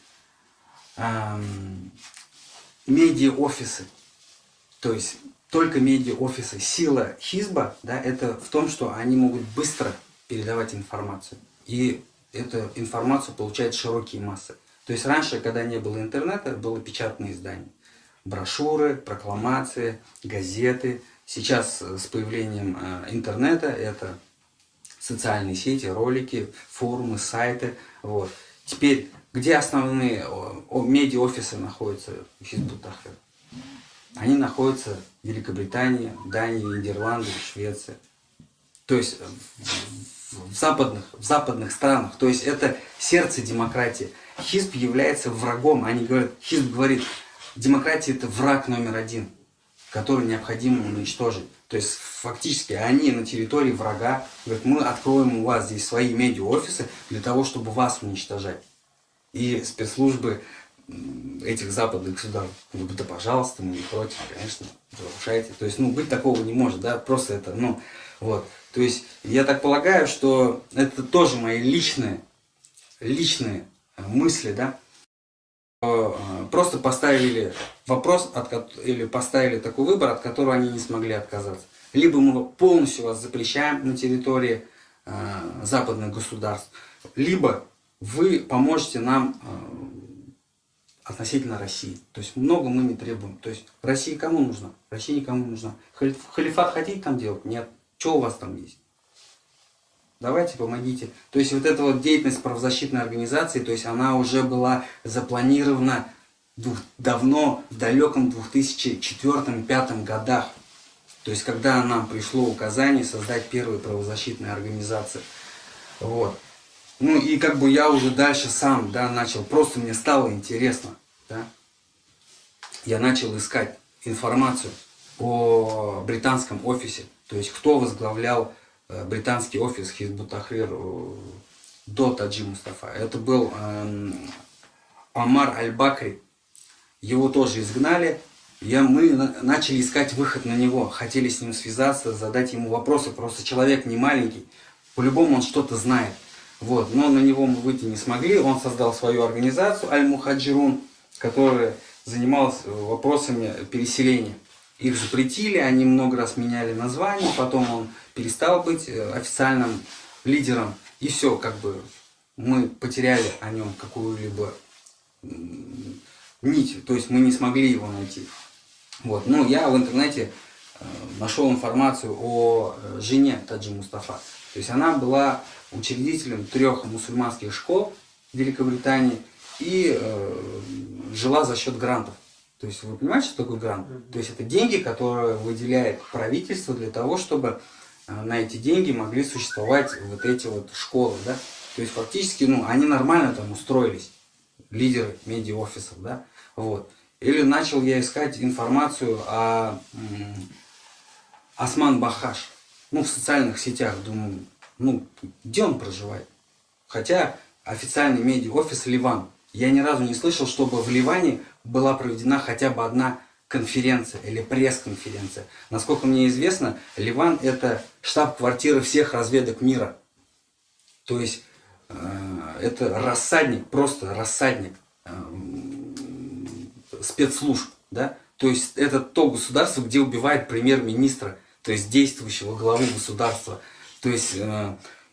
S2: медиа-офисы, то есть только медиа-офисы. Сила Хизба, да, это в том, что они могут быстро передавать информацию. И эту информацию получают широкие массы. То есть раньше, когда не было интернета, было печатное издание. Брошюры, прокламации, газеты. Сейчас с появлением интернета это социальные сети, ролики, форумы, сайты. Вот. Теперь, где основные медиа-офисы находятся в Хизбут-Тахрир? Они находятся в Великобритании, Дании, Нидерландах, Швеции. То есть в западных странах. То есть это сердце демократии. Хизб является врагом. Хизб говорит, демократия это враг номер один, который необходимо уничтожить. То есть фактически они на территории врага говорят, мы откроем у вас здесь свои медиа-офисы для того, чтобы вас уничтожать. И спецслужбы этих западных государств, да пожалуйста, мы не против, конечно, разрушайте. То есть, ну, быть такого не может, да, просто это, ну, вот. То есть, я так полагаю, что это тоже мои личные мысли, да, просто поставили вопрос, или поставили такой выбор, от которого они не смогли отказаться. Либо мы полностью вас запрещаем на территории западных государств, либо вы поможете нам относительно России. То есть много мы не требуем. То есть России кому нужно? России никому не нужна. Халифат хотите там делать? Нет. Что у вас там есть? Давайте, помогите. То есть вот эта вот деятельность правозащитной организации, то есть она уже была запланирована давно, в далеком 2004-2005 годах. То есть когда нам пришло указание создать первые правозащитные организации. Вот. Ну и как бы я уже дальше сам, да, начал, просто мне стало интересно, да. Я начал искать информацию о британском офисе, то есть кто возглавлял британский офис Хизбут-Тахрир до Таджи Мустафа. Это был Амар Аль-Бакри, его тоже изгнали, мы начали искать выход на него, хотели с ним связаться, задать ему вопросы, просто человек не маленький, по-любому он что-то знает. Вот, но на него мы выйти не смогли. Он создал свою организацию Аль-Мухаджирун, которая занималась вопросами переселения. Их запретили, они много раз меняли название, потом он перестал быть официальным лидером. И все, как бы мы потеряли о нем какую-либо нить, то есть мы не смогли его найти. Вот, но я в интернете нашел информацию о жене Таджи Мустафа. То есть она была учредителем 3 мусульманских школ в Великобритании и жила за счет грантов. То есть вы понимаете, что такое грант? То есть это деньги, которые выделяет правительство для того, чтобы на эти деньги могли существовать вот эти вот школы, да? То есть фактически, ну, они нормально там устроились, лидеры медиа-офисов, да? Вот. Или начал я искать информацию о Осман Бахаш, ну, в социальных сетях, думаю, ну, где он проживает? Хотя официальный медиа-офис Ливан. Я ни разу не слышал, чтобы в Ливане была проведена хотя бы одна конференция или пресс-конференция. Насколько мне известно, Ливан – это штаб-квартира всех разведок мира. То есть это рассадник, просто рассадник спецслужб. Да? То есть это то государство, где убивают премьер-министра, то есть действующего главы государства. То есть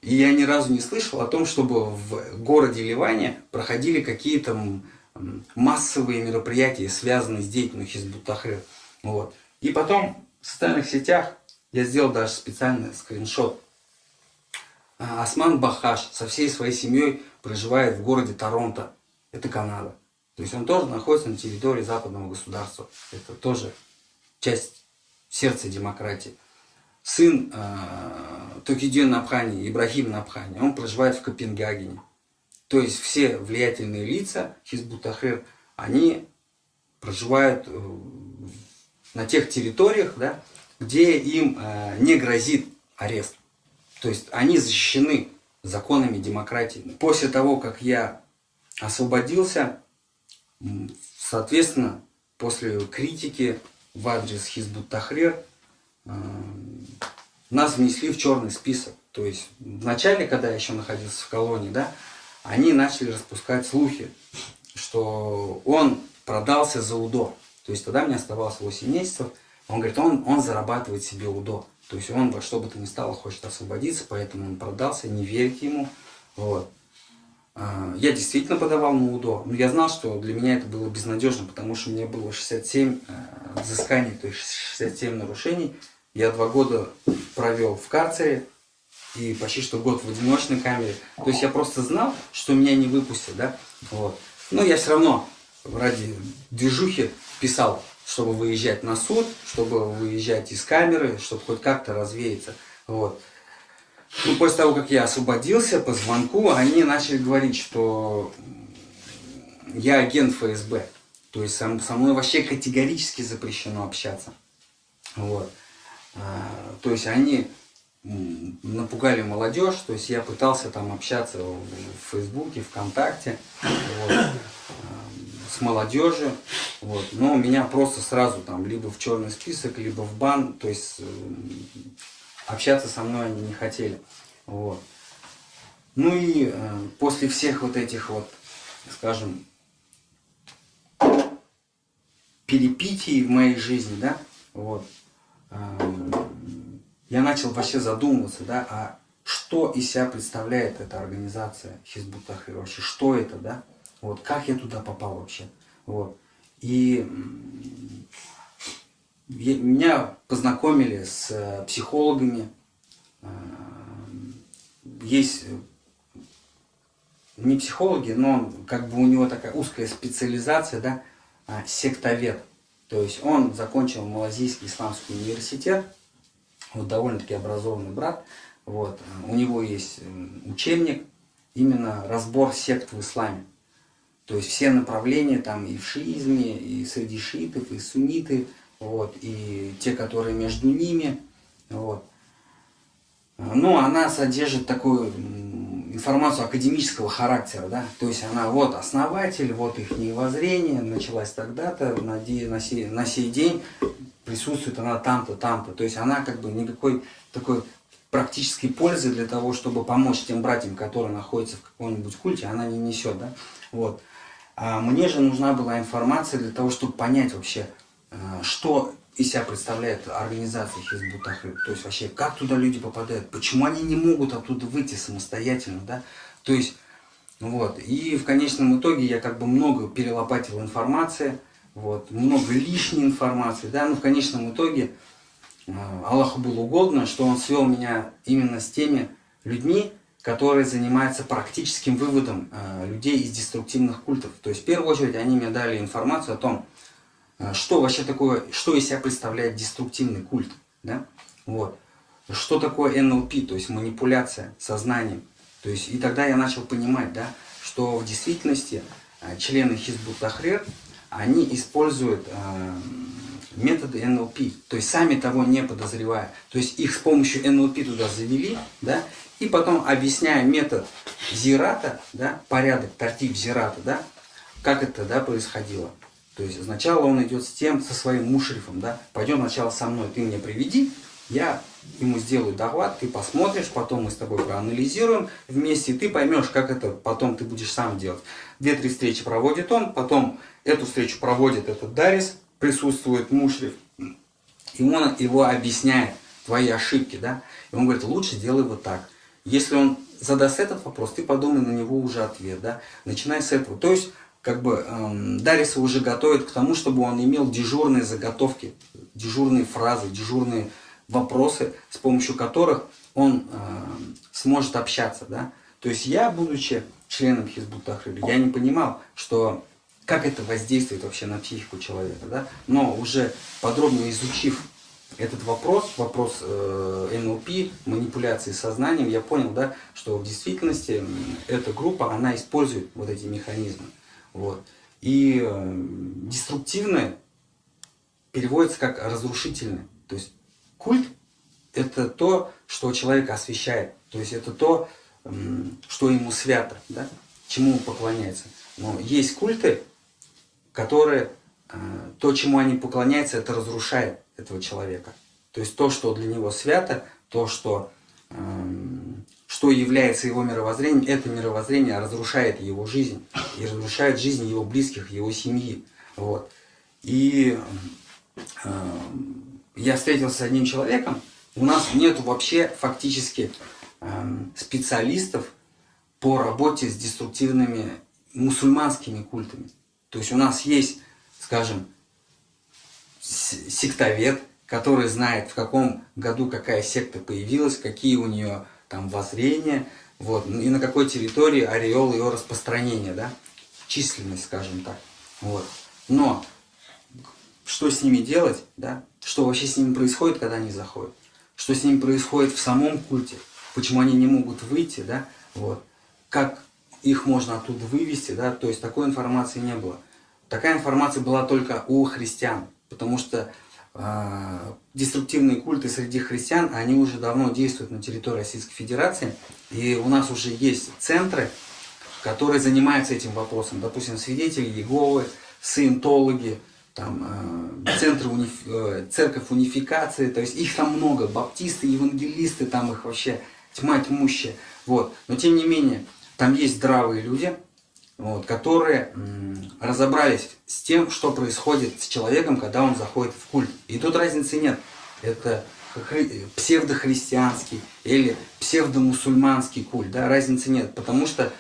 S2: и я ни разу не слышал о том, чтобы в городе Ливане проходили какие-то массовые мероприятия, связанные с деятельностью Хизбут Тахрир. Вот. И потом в социальных сетях я сделал даже специальный скриншот. Осман Бахаш со всей своей семьей проживает в городе Торонто. Это Канада. То есть он тоже находится на территории западного государства. Это тоже часть сердца демократии. Сын Токиден Напхани, Ибрахим Напхани, он проживает в Копенгагене. То есть все влиятельные лица Хизбут Тахрир, они проживают на тех территориях, да, где им не грозит арест. То есть они защищены законами демократии. После того, как я освободился, соответственно, после критики в адрес Хизбут Тахрир, нас внесли в черный список. То есть вначале, когда я еще находился в колонии, да, они начали распускать слухи, что он продался за УДО. То есть тогда мне оставалось 8 месяцев. Он говорит, он зарабатывает себе УДО. То есть он во что бы то ни стало хочет освободиться, поэтому он продался, не верьте ему. Вот. Я действительно подавал на УДО, но я знал, что для меня это было безнадежно, потому что мне было 67 взысканий, то есть 67 нарушений. Я 2 года провел в карцере и почти что год в одиночной камере. То есть я просто знал, что меня не выпустят, да? Вот. Но я все равно ради движухи писал, чтобы выезжать на суд, чтобы выезжать из камеры, чтобы хоть как-то развеяться. Вот. Ну, после того, как я освободился, по звонку они начали говорить, что я агент ФСБ. То есть со мной вообще категорически запрещено общаться. Вот. То есть они напугали молодежь, то есть я пытался там общаться в Фейсбуке, ВКонтакте, вот, с молодежью, вот, но меня просто сразу там либо в черный список, либо в бан, то есть общаться со мной они не хотели. Вот. Ну и после всех вот этих вот, скажем, перипетий в моей жизни, да, вот, я начал вообще задумываться, да, а что из себя представляет эта организация Хизбут Тахрир вообще, что это, да, вот, как я туда попал вообще, вот, и меня познакомили с психологами, есть не психологи, но как бы у него такая узкая специализация, да, сектовед. То есть он закончил Малайзийский исламский университет, вот довольно-таки образованный брат. Вот. У него есть учебник, именно разбор сект в исламе. То есть все направления там и в шиизме, и среди шиитов, и сунниты, вот, и те, которые между ними. Вот. Но она содержит такую информацию академического характера, да, то есть она вот основатель, вот их воззрение, началась тогда-то, на сей день присутствует она там-то, там-то, то есть она как бы никакой такой практической пользы для того, чтобы помочь тем братьям, которые находятся в каком-нибудь культе, она не несет, да, вот. А мне же нужна была информация для того, чтобы понять вообще, что из себя представляет организация Хизбут Тахрир, то есть вообще как туда люди попадают, почему они не могут оттуда выйти самостоятельно, да, то есть вот, и в конечном итоге я как бы много перелопатил информации, вот, много лишней информации, да, но в конечном итоге Аллаху было угодно, что Он свел меня именно с теми людьми, которые занимаются практическим выводом людей из деструктивных культов. То есть в первую очередь они мне дали информацию о том, что вообще такое, что из себя представляет деструктивный культ. Да? Вот. Что такое НЛП, то есть манипуляция сознанием. То есть, и тогда я начал понимать, да, что в действительности члены Хизбут-Тахрир, они используют методы НЛП, то есть сами того не подозревая. То есть их с помощью НЛП туда завели, да, и потом объясняя метод зирата, да, порядок, тартиб зирата, да, как это, да, происходило. То есть сначала он идет с тем, со своим мушрифом, да, пойдем сначала со мной, ты мне приведи, я ему сделаю доклад, ты посмотришь, потом мы с тобой проанализируем вместе, и ты поймешь, как это потом ты будешь сам делать. 2-3 встречи проводит он, потом эту встречу проводит этот Дарис, присутствует мушриф, и он его объясняет, твои ошибки, да, и он говорит, лучше делай вот так. Если он задаст этот вопрос, ты подумай на него уже ответ, да, начинай с этого. То есть, как бы, Дариса уже готовит к тому, чтобы он имел дежурные заготовки, дежурные фразы, дежурные вопросы, с помощью которых он сможет общаться, да. То есть я, будучи членом Хизбут-Тахрир, я не понимал, что как это воздействует вообще на психику человека, да. Но уже подробно изучив этот вопрос НЛП, манипуляции сознанием, я понял, да, что в действительности эта группа, она использует вот эти механизмы. Вот. И деструктивное переводится как разрушительное. То есть культ – это то, что человека освящает. То есть это то, что ему свято, да, чему он поклоняется. Но есть культы, которые, то, чему они поклоняются, это разрушает этого человека. То есть то, что для него свято, то, что является его мировоззрением, это мировоззрение разрушает его жизнь. И разрушает жизнь его близких, его семьи. Вот. И я встретился с одним человеком, у нас нет вообще фактически специалистов по работе с деструктивными мусульманскими культами. То есть у нас есть, скажем, сектовед, который знает, в каком году какая секта появилась, какие у нее там воззрения, вот, и на какой территории ореол ее распространения, да, численность, скажем так. Вот. Но что с ними делать, да, что вообще с ними происходит, когда они заходят, что с ними происходит в самом культе, почему они не могут выйти, да, вот, как их можно оттуда вывести, да, то есть такой информации не было. Такая информация была только у христиан, потому что деструктивные культы среди христиан, они уже давно действуют на территории Российской Федерации, и у нас уже есть центры, которые занимаются этим вопросом. Допустим, свидетели Иеговы, саентологи, там, церковь унификации, то есть их там много, баптисты, евангелисты, там их вообще тьма тьмущая. Вот. Но тем не менее, там есть здравые люди, вот, которые разобрались с тем, что происходит с человеком, когда он заходит в культ. И тут разницы нет. Это псевдохристианский или псевдомусульманский культ. Да, разницы нет. Потому что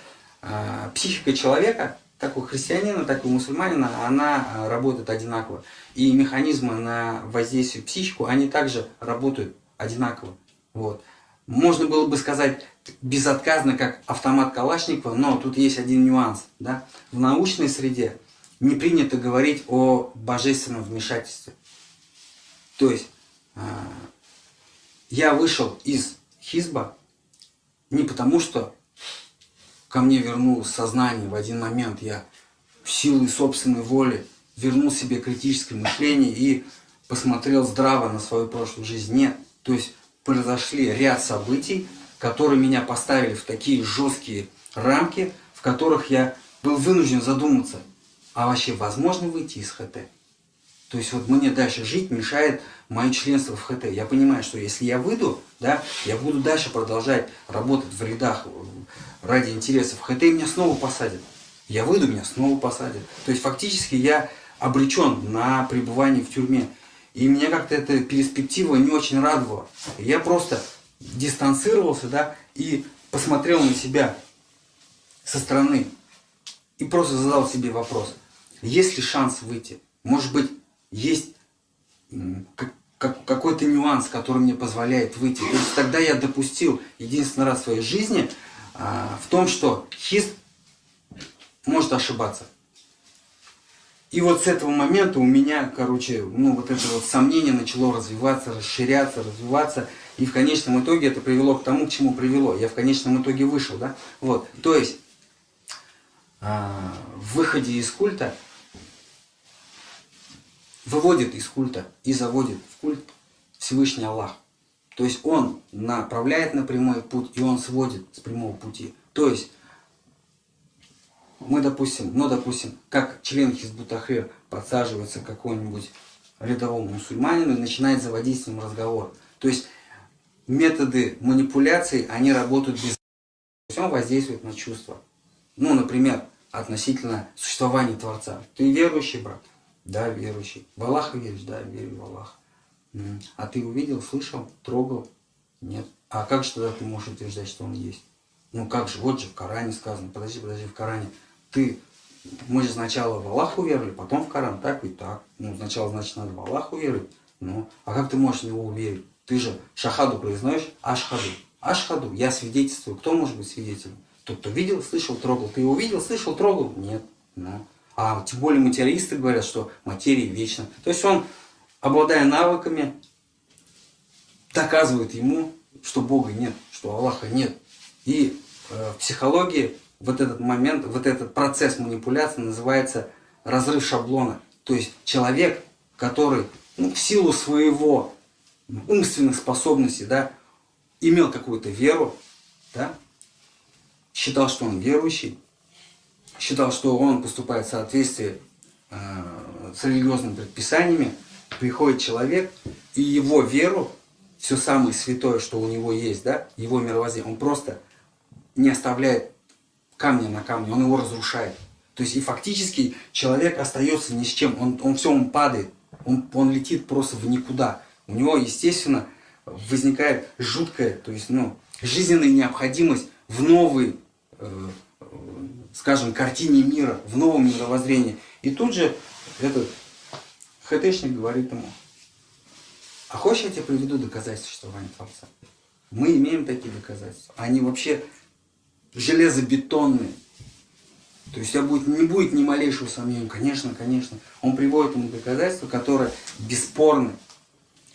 S2: психика человека, как у христианина, так и у мусульманина, она работает одинаково. И механизмы на воздействие в психику, они также работают одинаково. Вот. Можно было бы сказать безотказно, как автомат Калашникова, но тут есть один нюанс. Да? В научной среде не принято говорить о божественном вмешательстве. То есть я вышел из хизба не потому, что ко мне вернулось сознание в один момент, я в силу собственной воли вернул себе критическое мышление и посмотрел здраво на свою прошлую жизнь. Нет. То есть произошли ряд событий, которые меня поставили в такие жесткие рамки, в которых я был вынужден задуматься, а вообще возможно выйти из ХТ? То есть вот мне дальше жить мешает мое членство в ХТ. Я понимаю, что если я выйду, да, я буду дальше продолжать работать в рядах ради интересов ХТ, и меня снова посадят. Я выйду, меня снова посадят. То есть фактически я обречен на пребывание в тюрьме. И меня как-то эта перспектива не очень радовала. Я просто дистанцировался, да, и посмотрел на себя со стороны. И просто задал себе вопрос. Есть ли шанс выйти? Может быть, есть какой-то нюанс, который мне позволяет выйти. То есть тогда я допустил единственный раз в своей жизни в том, что хизб может ошибаться. И вот с этого момента у меня, короче, вот это вот сомнение начало развиваться, расширяться, развиваться. И в конечном итоге это привело к тому, к чему привело. Я в конечном итоге вышел, да? Вот, то есть, в выходе из культа, выводит из культа и заводит в культ Всевышний Аллах. То есть он направляет на прямой путь, и он сводит с прямого пути. То есть, мы, допустим, как член Хизбут Тахрир подсаживается к какому-нибудь рядовому мусульманину и начинает заводить с ним разговор. То есть, методы манипуляций, они работают без... Он воздействует на чувства. Ну, например, относительно существования Творца. Ты верующий, брат? Да, верующий. В Аллаха веришь? Да, верю в Аллаха. А ты увидел, слышал, трогал? Нет. А как же тогда ты можешь утверждать, что он есть? Ну как же, вот же в Коране сказано. Подожди, в Коране. Мы же сначала в Аллаха уверовали, потом в Коран. Так и так. Ну, сначала, значит, надо в Аллаха уверовать. Ну, а как ты можешь в него уверить? Ты же шахаду произносишь, ашхаду. Ашхаду, я свидетельствую. Кто может быть свидетелем? Тот, кто видел, слышал, трогал. Ты его видел, слышал, трогал? Нет. Ну. А тем более материалисты говорят, что материя вечна. То есть он, обладая навыками, доказывает ему, что Бога нет, что Аллаха нет. И в психологии вот этот момент, вот этот процесс манипуляции называется разрыв шаблона. То есть человек, который в силу своего умственных способностей, да, имел какую-то веру, да, считал, что он верующий, считал, что он поступает в соответствии с религиозными предписаниями, приходит человек, и его веру, все самое святое, что у него есть, да, его мировоззрение, он просто не оставляет камня на камне, он его разрушает. То есть и фактически человек остается ни с чем, он падает, он летит просто в никуда. У него, естественно, возникает жуткая, то есть, жизненная необходимость в новой, скажем, картине мира, в новом мировоззрении. И тут же этот ХТшник говорит ему: а хочешь, я тебе приведу доказательства существования Творца? Мы имеем такие доказательства. Они вообще железобетонные. То есть у тебя не будет ни малейшего сомнения. Конечно, конечно. Он приводит ему доказательства, которые бесспорны,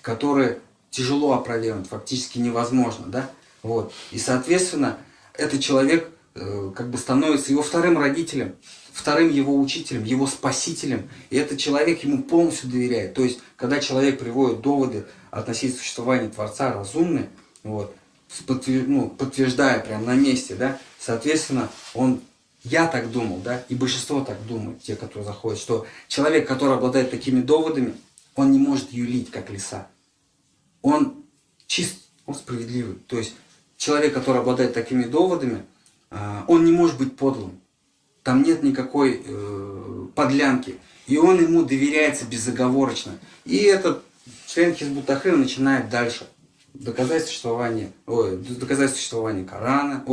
S2: которые тяжело опровергнуть, фактически невозможно. Да? Вот. И, соответственно, этот человек как бы становится его вторым родителем, вторым его учителем, его спасителем. И этот человек ему полностью доверяет. То есть, когда человек приводит доводы относительно существования Творца разумные, вот, подтверждая прямо на месте, да, соответственно, я так думал, да, и большинство так думает, те, которые заходят, что человек, который обладает такими доводами, он не может юлить, как лиса. Он чист, он справедливый. То есть, человек, который обладает такими доводами, он не может быть подлым. Там нет никакой подлянки. И он ему доверяется безоговорочно. И этот член Хизбут Тахрир начинает дальше доказать существование Корана,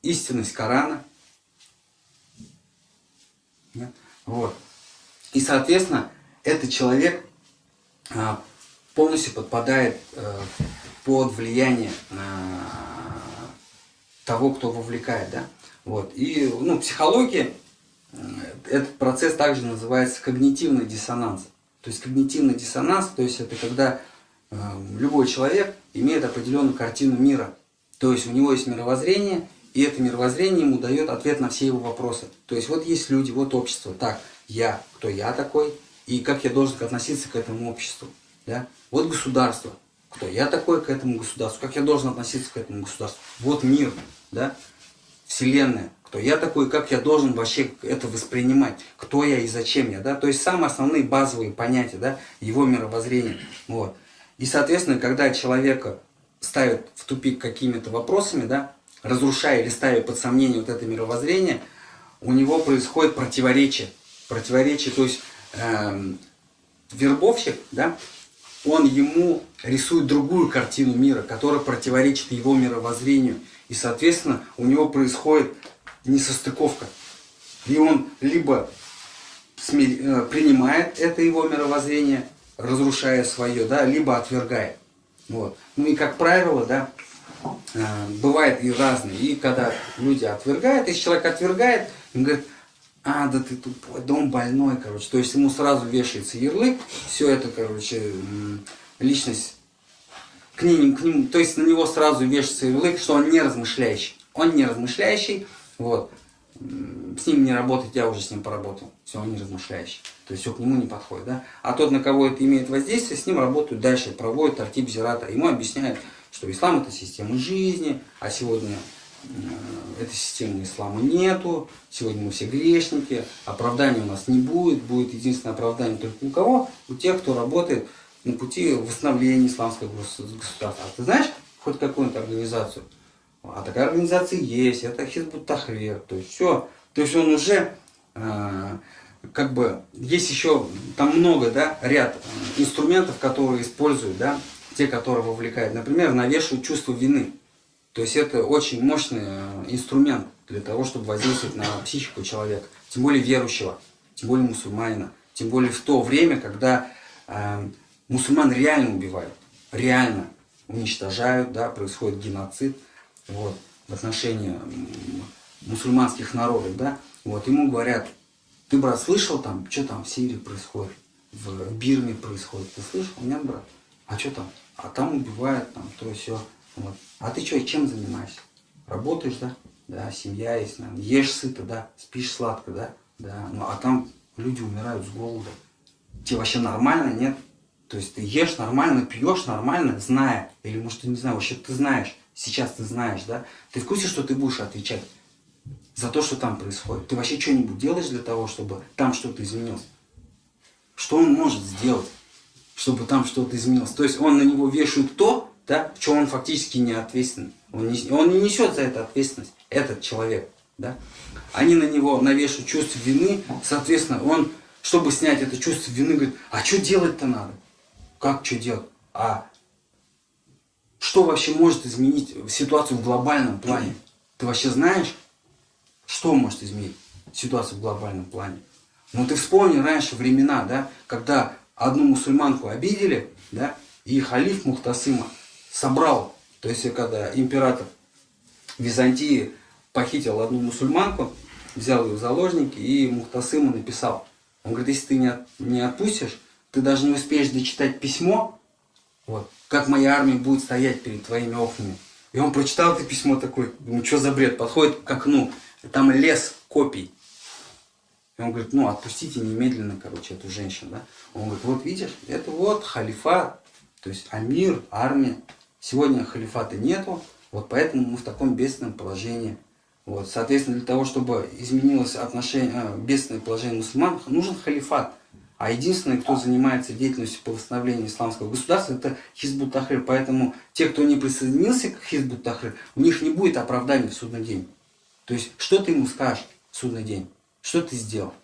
S2: истинность Корана. Вот. И, соответственно, этот человек полностью подпадает под влияние того, кто вовлекает, да? Вот. И в психологии этот процесс также называется когнитивный диссонанс. То есть когнитивный диссонанс, то есть это когда любой человек имеет определенную картину мира. То есть у него есть мировоззрение, и это мировоззрение ему дает ответ на все его вопросы. То есть вот есть люди, вот общество. Так, кто я такой, и как я должен относиться к этому обществу. Да? Вот государство. Кто я такой к этому государству, как я должен относиться к этому государству. Вот мир, да? Вселенная. Кто я такой, как я должен вообще это воспринимать. Кто я и зачем я. Да? То есть самые основные базовые понятия, да? Его мировоззрения. Вот. И, соответственно, когда человека ставят в тупик какими-то вопросами, да, разрушая или ставя под сомнение вот это мировоззрение, у него происходит противоречие. Противоречие, то есть вербовщик, да, он ему рисует другую картину мира, которая противоречит его мировоззрению. И, соответственно, у него происходит несостыковка. И он либо принимает это его мировоззрение, разрушая свое, да, либо отвергает. Вот. Ну и как правило, да, бывает и разные. И когда люди отвергают, если человек отвергает, он говорит, а, да ты тупой, да он больной, короче. То есть ему сразу вешается ярлык, все это, короче, личность к нему, то есть на него сразу вешается ярлык, что он не размышляющий. Он не размышляющий, вот. С ним не работать, я уже с ним поработал. Все, он не размышляющий. То есть все к нему не подходит, да. А тот, на кого это имеет воздействие, с ним работают дальше, проводят тартиб зирата. Ему объясняют, что ислам это система жизни, а сегодня этой системы ислама нету, сегодня мы все грешники, оправдания у нас не будет, будет единственное оправдание только у кого? У тех, кто работает на пути восстановления исламского государства. А ты знаешь хоть какую-то организацию? А такая организация есть, это Хизбут Тахрир, то есть все. То есть он уже, как бы, есть еще там много, да, ряд инструментов, которые используют, да, те, которые вовлекают. Например, навешивают чувство вины. То есть это очень мощный инструмент для того, чтобы воздействовать на психику человека, тем более верующего, тем более мусульманина, тем более в то время, когда мусульман реально убивают, реально уничтожают, да, происходит геноцид, вот, в отношении мусульманских народов, да, вот, ему говорят, ты, брат, слышал там, что там в Сирии происходит, в Бирме происходит, ты слышал? Нет, брат, а что там? А там убивают, там, то и все. Вот. А ты что, чем занимаешься? Работаешь, да? Да, семья есть, наверное. Ешь сыто, да? Спишь сладко, да? Да. Ну, а там люди умирают с голода. Тебе вообще нормально, нет? То есть ты ешь нормально, пьешь нормально, зная. Или, может, ты не знаешь, вообще ты знаешь. Сейчас ты знаешь, да? Ты в курсе, что ты будешь отвечать за то, что там происходит? Ты вообще что-нибудь делаешь для того, чтобы там что-то изменилось? Что он может сделать, чтобы там что-то изменилось? То есть он на него вешает то, да, в чем он фактически не ответственен. Он не несет за это ответственность, этот человек. Да? Они на него навешивают чувство вины, соответственно, он, чтобы снять это чувство вины, говорит, а что делать-то надо? Как что делать? А что вообще может изменить ситуацию в глобальном плане? Ты вообще знаешь, что может изменить ситуацию в глобальном плане? Ну ты вспомни раньше времена, да, когда одну мусульманку обидели, да, и халиф Мухтасима собрал, то есть когда император Византии похитил одну мусульманку, взял ее в заложники и Мухтасиму написал. Он говорит, если ты не отпустишь, ты даже не успеешь дочитать письмо, вот, как моя армия будет стоять перед твоими окнами. И он прочитал это письмо такой, ну что за бред, подходит к окну, там лес копий. И он говорит, ну отпустите немедленно, короче, эту женщину, да. Он говорит, вот видишь, это вот халифат, то есть амир, армия. Сегодня халифата нету, вот поэтому мы в таком бедственном положении. Вот, соответственно, для того, чтобы изменилось бедственное положение мусульман, нужен халифат. А единственный, кто занимается деятельностью по восстановлению исламского государства, это Хизбут Тахрир. Поэтому те, кто не присоединился к Хизбут Тахрир, у них не будет оправдания в судный день. То есть, что ты ему скажешь в судный день? Что ты сделал?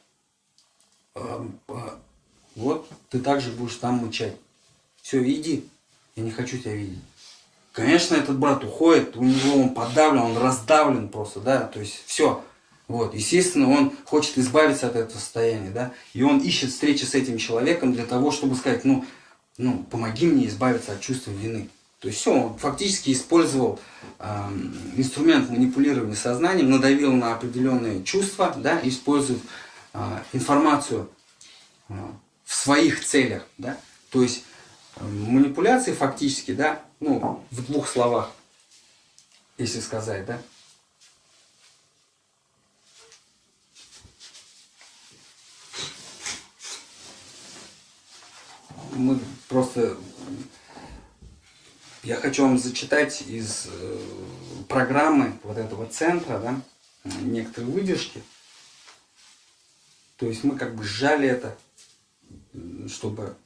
S2: Вот, ты также будешь там мычать. Все, иди, я не хочу тебя видеть. Конечно, этот брат уходит, у него он подавлен, он раздавлен просто, да, то есть все. Вот, естественно, он хочет избавиться от этого состояния, да, и он ищет встречи с этим человеком для того, чтобы сказать, ну, помоги мне избавиться от чувства вины. То есть все, он фактически использовал инструмент манипулирования сознанием, надавил на определенные чувства, да, использует информацию в своих целях, да, то есть манипуляции фактически, да, ну, в двух словах, если сказать, да. Мы просто... Я хочу вам зачитать из программы вот этого центра, да, некоторые выдержки. То есть мы как бы сжали это, чтобы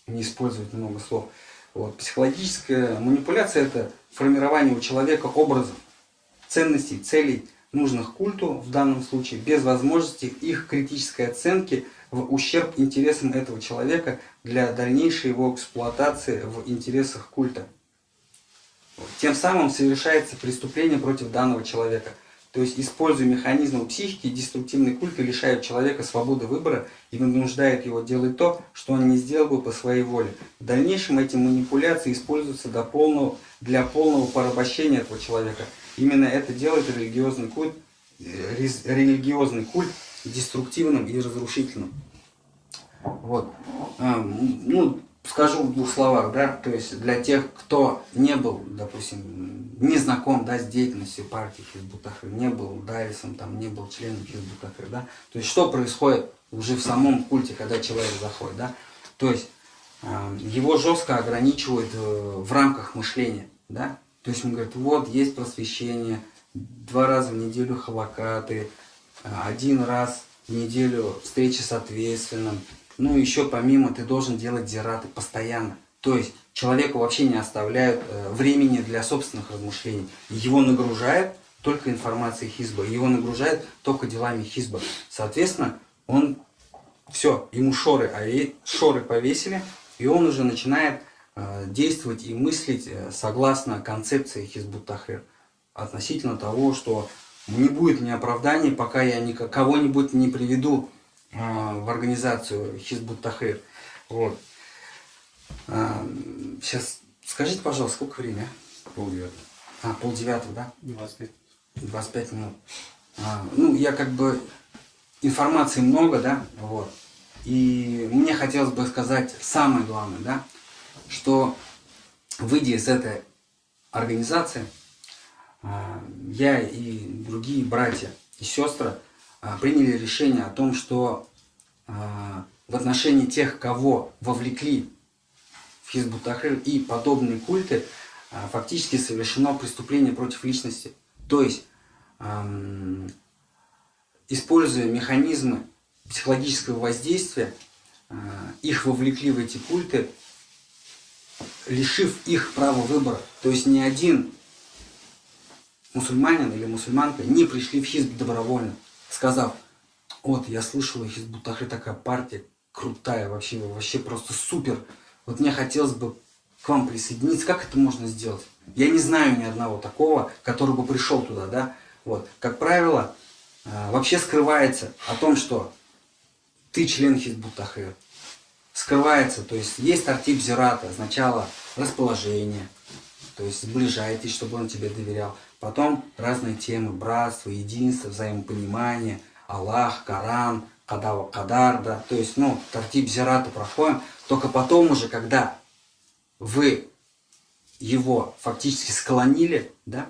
S2: не использовать много слов. Вот. Психологическая манипуляция – это формирование у человека образов, ценностей, целей, нужных культу в данном случае, без возможности их критической оценки в ущерб интересам этого человека для дальнейшей его эксплуатации в интересах культа. Тем самым совершается преступление против данного человека. То есть, используя механизмы психики, деструктивные культы лишают человека свободы выбора и вынуждают его делать то, что он не сделал бы по своей воле. В дальнейшем эти манипуляции используются для полного порабощения этого человека. Именно это делает религиозный культ деструктивным и разрушительным. Вот. Ну, скажу в двух словах, да, то есть для тех, кто не был, допустим, не знаком, да, с деятельностью партии Хизб ут-Тахрир, не был дайрисом, там, не был членом Хизб ут-Тахрир, да, то есть что происходит уже в самом культе, когда человек заходит, да, то есть его жестко ограничивают в рамках мышления, да, то есть он говорит, вот есть просвещение, 2 раза в неделю халакаты, 1 раз в неделю встречи с ответственным. Ну, еще помимо ты должен делать зираты постоянно. То есть человеку вообще не оставляют времени для собственных размышлений. Его нагружают только информацией хизба, его нагружают только делами хизба. Соответственно, он все, ему шоры повесили, и он уже начинает действовать и мыслить согласно концепции Хизб ут-Тахрир. Относительно того, что не будет мне оправданий, пока я кого-нибудь не приведу в организацию Хизб ут-Тахрир. Вот. Сейчас скажите, пожалуйста, сколько время?
S4: 8:30.
S2: 8:30, да?
S4: 25.
S2: 25 минут. Ну, я как бы... Информации много, да? Вот. И мне хотелось бы сказать самое главное, да? Что, выйдя из этой организации, я и другие братья и сестры приняли решение о том, что в отношении тех, кого вовлекли в Хизб ут-Тахрир и подобные культы, фактически совершено преступление против личности. То есть, используя механизмы психологического воздействия, их вовлекли в эти культы, лишив их права выбора. То есть ни один мусульманин или мусульманка не пришли в хизб добровольно, сказав, вот, я слышал, Хизб ут-Тахрир такая партия крутая, вообще просто супер. Вот мне хотелось бы к вам присоединиться. Как это можно сделать? Я не знаю ни одного такого, который бы пришел туда, да? Вот. Как правило, вообще скрывается о том, что ты член Хизб ут-Тахрир. Скрывается, то есть есть тартиб зирата, сначала расположение, то есть сближайтесь, чтобы он тебе доверял. Потом разные темы, братство, единство, взаимопонимание, Аллах, Коран, Кадар, да, то есть, ну, тартиб зирата проходим. Только потом уже, когда вы его фактически склонили, да,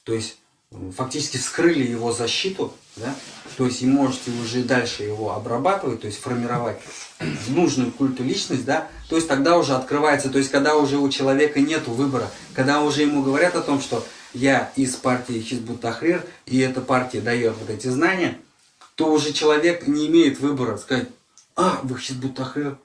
S2: то есть фактически вскрыли его защиту, да, то есть и можете уже дальше его обрабатывать, то есть формировать нужную культу личность, да, то есть тогда уже открывается, то есть когда уже у человека нету выбора, когда уже ему говорят о том, что я из партии Хизб ут-Тахрир, и эта партия дает вот эти знания, то уже человек не имеет выбора сказать, вы Хизб ут-Тахрир,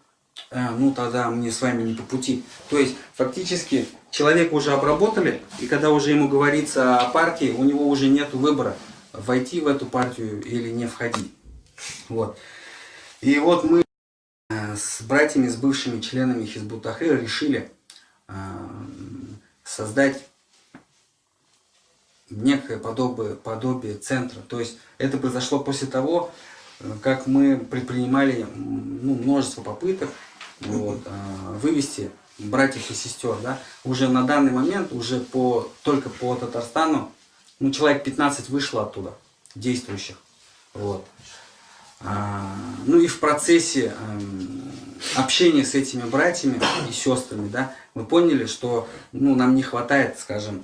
S2: ну тогда мне с вами не по пути. То есть фактически человека уже обработали, и когда уже ему говорится о партии, у него уже нет выбора, войти в эту партию или не входить. Вот. И вот мы с братьями, с бывшими членами Хизб ут-Тахрир решили создать некое подобие центра. То есть это произошло после того, как мы предпринимали множество попыток вывести братьев и сестер. Да? Уже на данный момент, уже только по Татарстану, человек 15 вышло оттуда, действующих. Вот. Ну и в процессе общения с этими братьями и сестрами, да, мы поняли, что нам не хватает, скажем,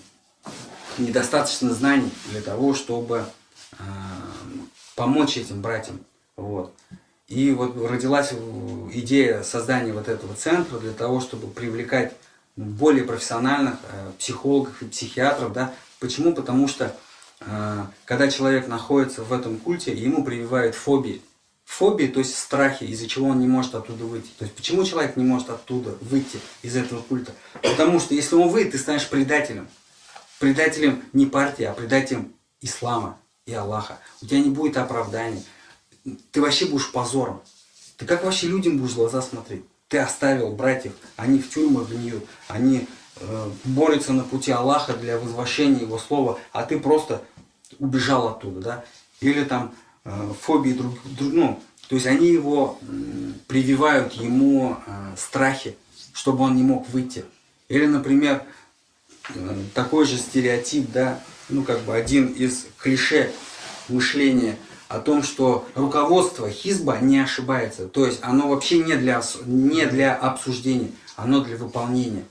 S2: недостаточно знаний для того, чтобы помочь этим братьям. Вот. И вот родилась идея создания вот этого центра для того, чтобы привлекать более профессиональных психологов и психиатров. Да? Почему? Потому что когда человек находится в этом культе, ему прививают фобии. Фобии, то есть страхи, из-за чего он не может оттуда выйти. То есть почему человек не может оттуда выйти из этого культа? Потому что если он выйдет, ты станешь предателем. Предателем не партии, а предателем ислама и Аллаха. У тебя не будет оправданий. Ты вообще будешь позором. Ты как вообще людям будешь в глаза смотреть? Ты оставил братьев, они в тюрьмах гниют, они борются на пути Аллаха для возвышения Его слова, а ты просто убежал оттуда, да, или там фобии ну, то есть они его прививают ему страхи, чтобы он не мог выйти. Или, например, такой же стереотип, да, ну как бы один из клише мышления о том, что руководство Хизба не ошибается. То есть оно вообще не для обсуждения, оно для выполнения.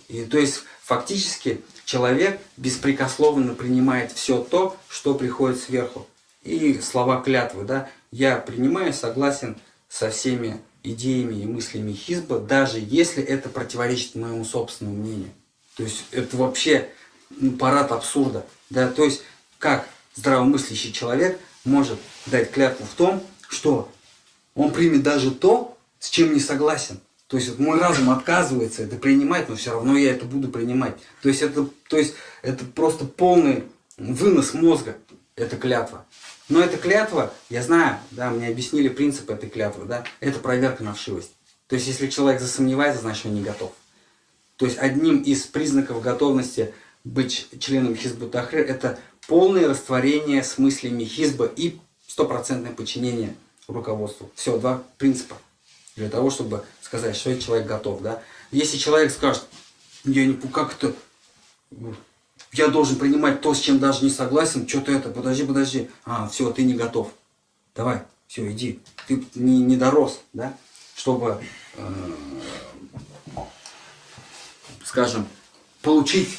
S2: И то есть фактически человек беспрекословно принимает все то, что приходит сверху. И слова клятвы, да, я принимаю, согласен со всеми идеями и мыслями Хизба, даже если это противоречит моему собственному мнению. То есть это вообще парад абсурда. Да? То есть как здравомыслящий человек может дать клятву в том, что он примет даже то, с чем не согласен. То есть вот мой разум отказывается это принимать, но все равно я это буду принимать. То есть это просто полный вынос мозга, эта клятва. Но эта клятва, я знаю, да, мне объяснили принцип этой клятвы, да, это проверка на вшивость. То есть если человек засомневается, значит он не готов. То есть одним из признаков готовности быть членом Хизб ут-Тахрир это полное растворение с мыслями Хизба и стопроцентное подчинение руководству. Все, два принципа для того, чтобы сказать, что этот человек готов. Да? Если человек скажет, я не как это, я должен принимать то, с чем даже не согласен, что-то это, подожди, все, ты не готов. Давай, все, иди, ты не дорос, да? Чтобы, скажем, получить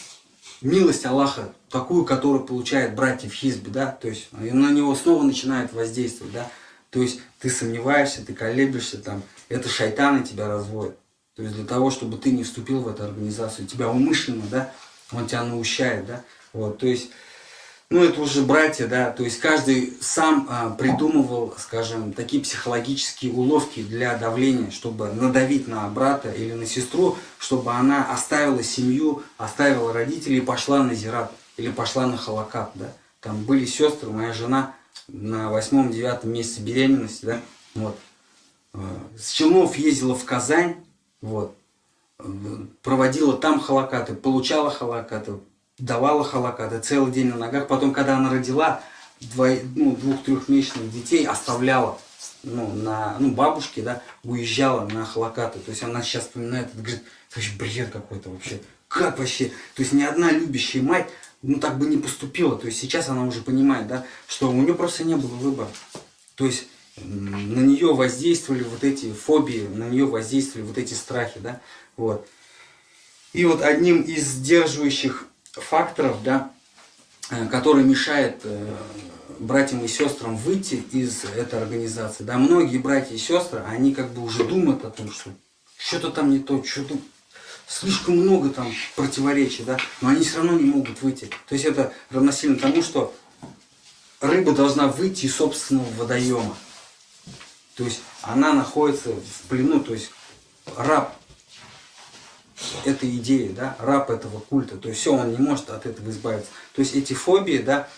S2: милость Аллаха, такую, которую получает братья в Хизбе, да, то есть на него снова начинает воздействовать, да, то есть ты сомневаешься, ты колеблешься, там, это шайтаны тебя разводят, то есть для того, чтобы ты не вступил в эту организацию, тебя умышленно, да, он тебя наущает, да, вот, то есть, ну, это уже братья, да, то есть каждый сам придумывал, скажем, такие психологические уловки для давления, чтобы надавить на брата или на сестру, чтобы она оставила семью, оставила родителей и пошла на зират или пошла на халакат, да. Там были сестры, моя жена на 8-9 месяце беременности, да, вот, с Челнов ездила в Казань, вот, проводила там халакаты, получала халакаты, давала халакаты, целый день на ногах. Потом, когда она родила 2-3-месячных детей, оставляла бабушке, да, уезжала на халакаты. То есть она сейчас вспоминает, говорит, это вообще бред какой-то вообще. Как вообще? То есть ни одна любящая мать, так бы не поступила. То есть сейчас она уже понимает, да, что у нее просто не было выбора. То есть на нее воздействовали вот эти фобии, на нее воздействовали вот эти страхи, да, вот. И вот одним из сдерживающих факторов, да, который мешает братьям и сестрам выйти из этой организации, да, многие братья и сестры, они как бы уже думают о том, что что-то там не то, что-то слишком много там противоречий, да, но они все равно не могут выйти. То есть это равносильно тому, что рыба должна выйти из собственного водоема. То есть она находится в плену, то есть раб этой идеи, да, раб этого культа. То есть все, он не может от этого избавиться. То есть эти фобии, да,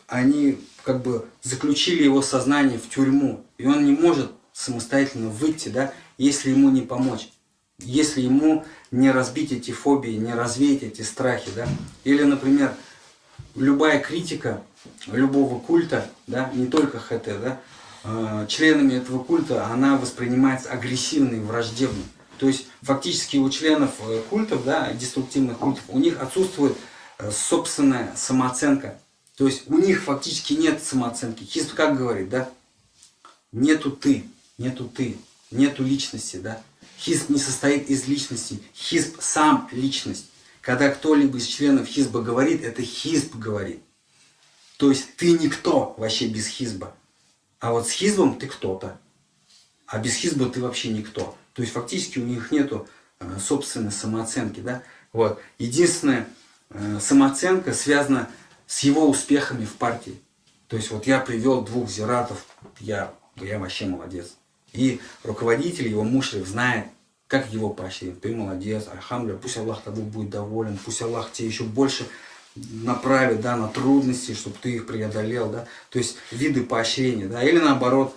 S2: они как бы заключили его сознание в тюрьму. И он не может самостоятельно выйти, да, если ему не помочь. Если ему не разбить эти фобии, не развеять эти страхи, да. Или, например, любая критика любого культа, да, не только ХТ, да, членами этого культа, она воспринимается агрессивно и враждебно. То есть фактически у членов культов, да, деструктивных культов, у них отсутствует собственная самооценка. То есть у них фактически нет самооценки. Хизб как говорит, да? Нету ты, нету личности, да? Хизб не состоит из личности. Хизб сам личность. Когда кто-либо из членов Хизба говорит, это Хизб говорит. То есть ты никто вообще без Хизба. А вот с Хизбом ты кто-то. А без Хизба ты вообще никто. То есть фактически у них нету собственной самооценки, да? Вот. Единственная самооценка связана с его успехами в партии. То есть вот я привел 2 зиратов, я вообще молодец. И руководитель, его мушриф знает, как его поощрить. Ты молодец, альхамдулилля, пусть Аллах тобой будет доволен, пусть Аллах тебе еще больше направит, да, на трудности, чтобы ты их преодолел, да. То есть виды поощрения, да. Или наоборот,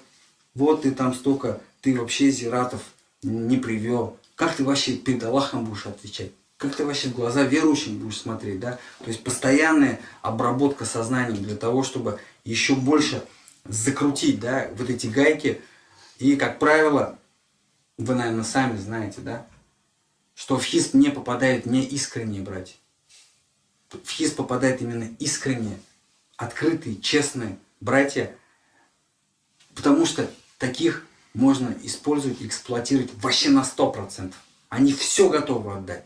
S2: вот ты там столько, ты вообще зиратов не привел. Как ты вообще перед Аллахом будешь отвечать? как ты вообще в глаза верующим будешь смотреть, да? То есть постоянная обработка сознания для того, чтобы еще больше закрутить, да, вот эти гайки. И, как правило, вы, наверное, сами знаете, да, что в хисп не попадают неискренние братья. В хисп попадают именно искренние, открытые, честные братья, потому что таких можно использовать, эксплуатировать вообще на 100%. Они все готовы отдать.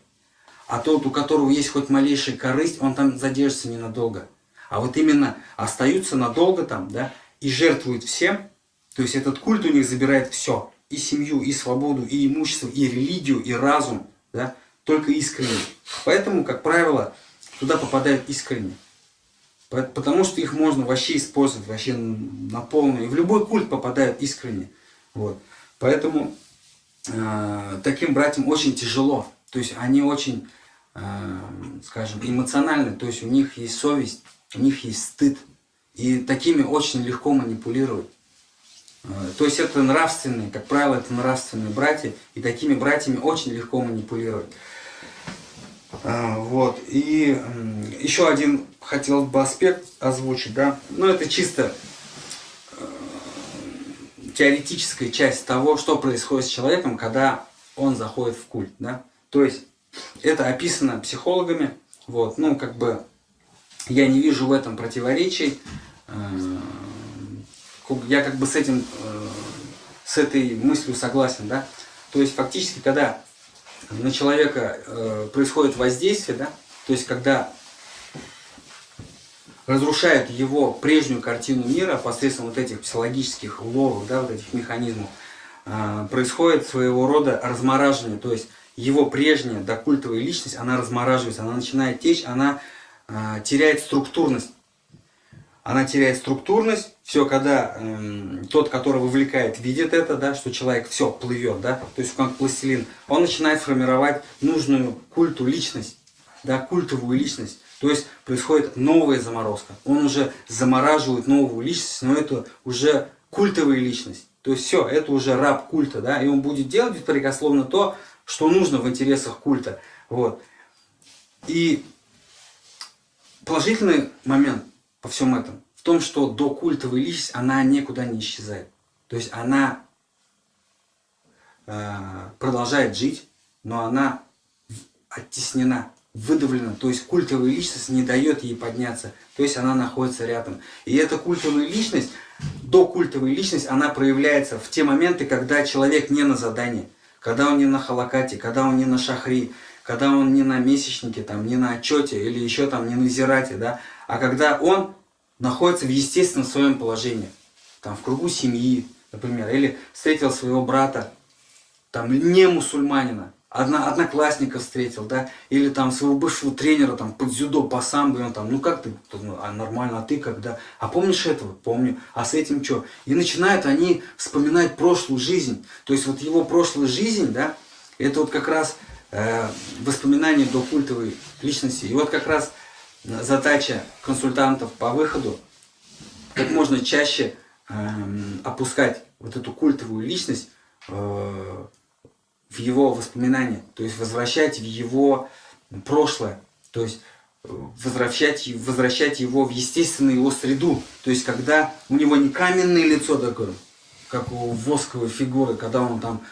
S2: А тот, у которого есть хоть малейшая корысть, он там задержится ненадолго. А вот именно остаются надолго там, да, и жертвуют всем. То есть этот культ у них забирает все. И семью, и свободу, и имущество, и религию, и разум. Да, только искренне. Поэтому, как правило, туда попадают искренне. Потому что их можно вообще использовать вообще на полную. И в любой культ попадают искренне. Вот. Поэтому таким братьям очень тяжело. То есть они очень, скажем, эмоциональны. То есть у них есть совесть, у них есть стыд. И такими очень легко манипулировать. То есть это нравственные, как правило, это нравственные братья. И такими братьями очень легко манипулировать. Вот. И еще один хотелось бы аспект озвучить, да. Но это чисто теоретическая часть того, что происходит с человеком, когда он заходит в культ, да. То есть это описано психологами. Вот. Ну, как бы я не вижу в этом противоречий. Я как бы с этой мыслью согласен, да. То есть фактически, когда на человека происходит воздействие, да, то есть когда разрушают его прежнюю картину мира посредством вот этих психологических уловок, да, вот этих механизмов, происходит своего рода размораживание, то есть его прежняя докультовая личность, она размораживается, она начинает течь, она теряет структурность. Она теряет структурность, все, когда тот, который вовлекает, видит это, да, что человек все плывет, да, то есть как пластилин, он начинает формировать нужную культу личность, да, культовую личность, то есть происходит новая заморозка, он уже замораживает новую личность, но это уже культовая личность, то есть все, это уже раб культа, да, и он будет делать беспрекословно то, что нужно в интересах культа, вот. И положительный момент по всем этом в том, что докультовая личность, она никуда не исчезает. То есть она продолжает жить, но она оттеснена, выдавлена. То есть культовая личность не дает ей подняться. То есть она находится рядом. И эта культовая личность, докультовая личность, она проявляется в те моменты, когда человек не на задании, когда он не на халакате, когда он не на шахри, когда он не на месячнике, там, не на отчете или еще там не на зирате, да, а когда он находится в естественном своем положении, там, в кругу семьи, например, или встретил своего брата, там, не мусульманина, одноклассника встретил, да, или там своего бывшего тренера, там, под дзюдо, по самбо, и он там, ну как ты, нормально, а ты когда, а помнишь этого? Помню, а с этим что? И начинают они вспоминать прошлую жизнь, то есть вот его прошлая жизнь, да, это вот как раз воспоминания докультовой личности, и вот как раз задача консультантов по выходу как можно чаще опускать вот эту культовую личность в его воспоминания, то есть возвращать в его прошлое, то есть возвращать его в естественную его среду, то есть когда у него не каменное лицо такое, как у восковой фигуры, когда он там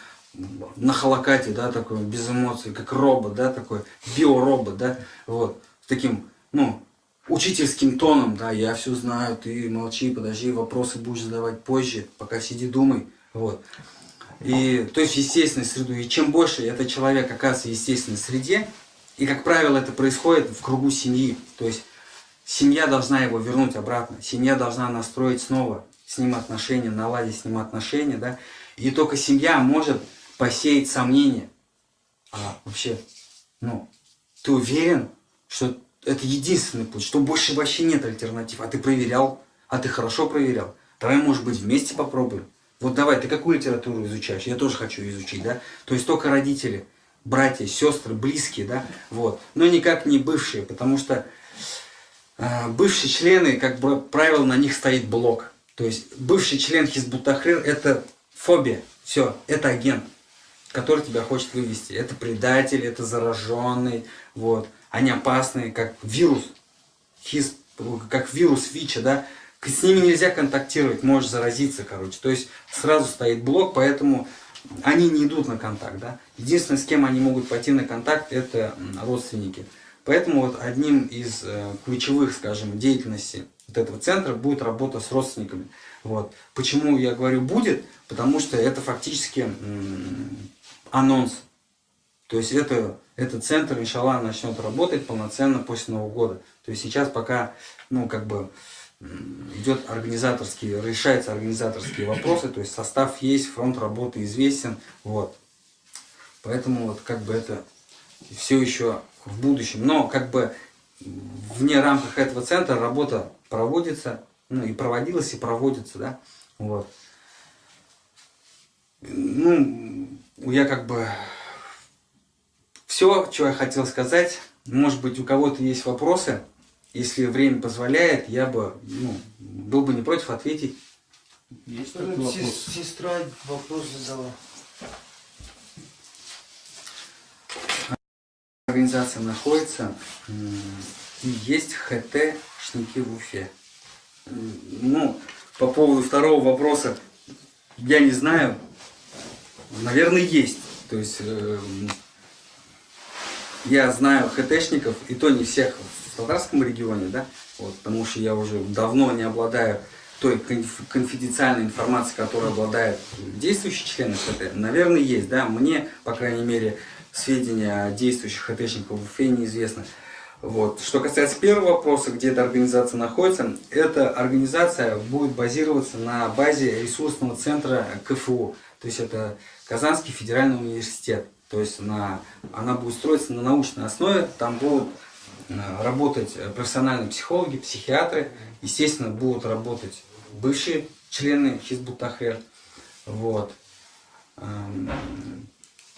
S2: на халакате, да, такой, без эмоций, как робот, да, такой, биоробот, да, вот, с таким, ну, учительским тоном, да, я все знаю, ты молчи, подожди, вопросы будешь задавать позже, пока сиди, думай, вот. И, то есть в естественной среду, и чем больше этот человек оказывается в естественной среде, и, как правило, это происходит в кругу семьи, то есть семья должна его вернуть обратно, семья должна настроить снова с ним отношения, наладить с ним отношения, да, и только семья может посеять сомнения. А вообще, ну, ты уверен, что это единственный путь, что больше вообще нет альтернатив? А ты проверял? А ты хорошо проверял? Давай, может быть, вместе попробуем. Вот давай, ты какую литературу изучаешь? Я тоже хочу изучить, да? То есть только родители, братья, сестры, близкие, да? Вот. Но никак не бывшие, потому что бывшие члены, как правило, на них стоит блок. То есть бывший член Хизбут Тахрир – это фобия. Все, это агент. который тебя хочет вывести. Это предатель, это зараженный, вот. Они опасные, как вирус, как вирус ВИЧа, да. С ними нельзя контактировать, можешь заразиться, короче. То есть сразу стоит блок, поэтому они не идут на контакт, да. Единственное, с кем они могут пойти на контакт, это родственники. Поэтому вот одним из ключевых, скажем, деятельностей вот этого центра будет работа с родственниками. Вот. Почему я говорю будет? Потому что это фактически анонс. То есть этот центр, иншаллах, начнет работать полноценно после Нового года. То есть сейчас пока, ну, как бы, решаются организаторские вопросы, то есть состав есть, фронт работы известен, вот. Поэтому вот как бы это все еще в будущем. Но как бы вне рамках этого центра работа проводится, ну и проводилась, и проводится, да, вот. Ну, я как бы все, что я хотел сказать. Может быть, у кого-то есть вопросы. Если время позволяет, я бы, ну, был бы не против ответить.
S4: Есть такой вопрос.
S5: Сестра вопрос задала.
S2: Организация находится и есть ХТшники в Уфе. Ну, по поводу второго вопроса, я не знаю, наверное, есть. То есть я знаю ХТшников, и то не всех в Татарском регионе, да, вот, потому что я уже давно не обладаю той конфиденциальной информацией, которой обладают действующие члены ХТ. Наверное, есть, да, мне, по крайней мере, сведения о действующих ХТшниках в Уфе неизвестны. Вот. Что касается первого вопроса, где эта организация находится, эта организация будет базироваться на базе ресурсного центра КФУ, то есть это Казанский федеральный университет. То есть она будет строиться на научной основе, там будут работать профессиональные психологи, психиатры, естественно, будут работать бывшие члены Хизбут Тахрир. Вот.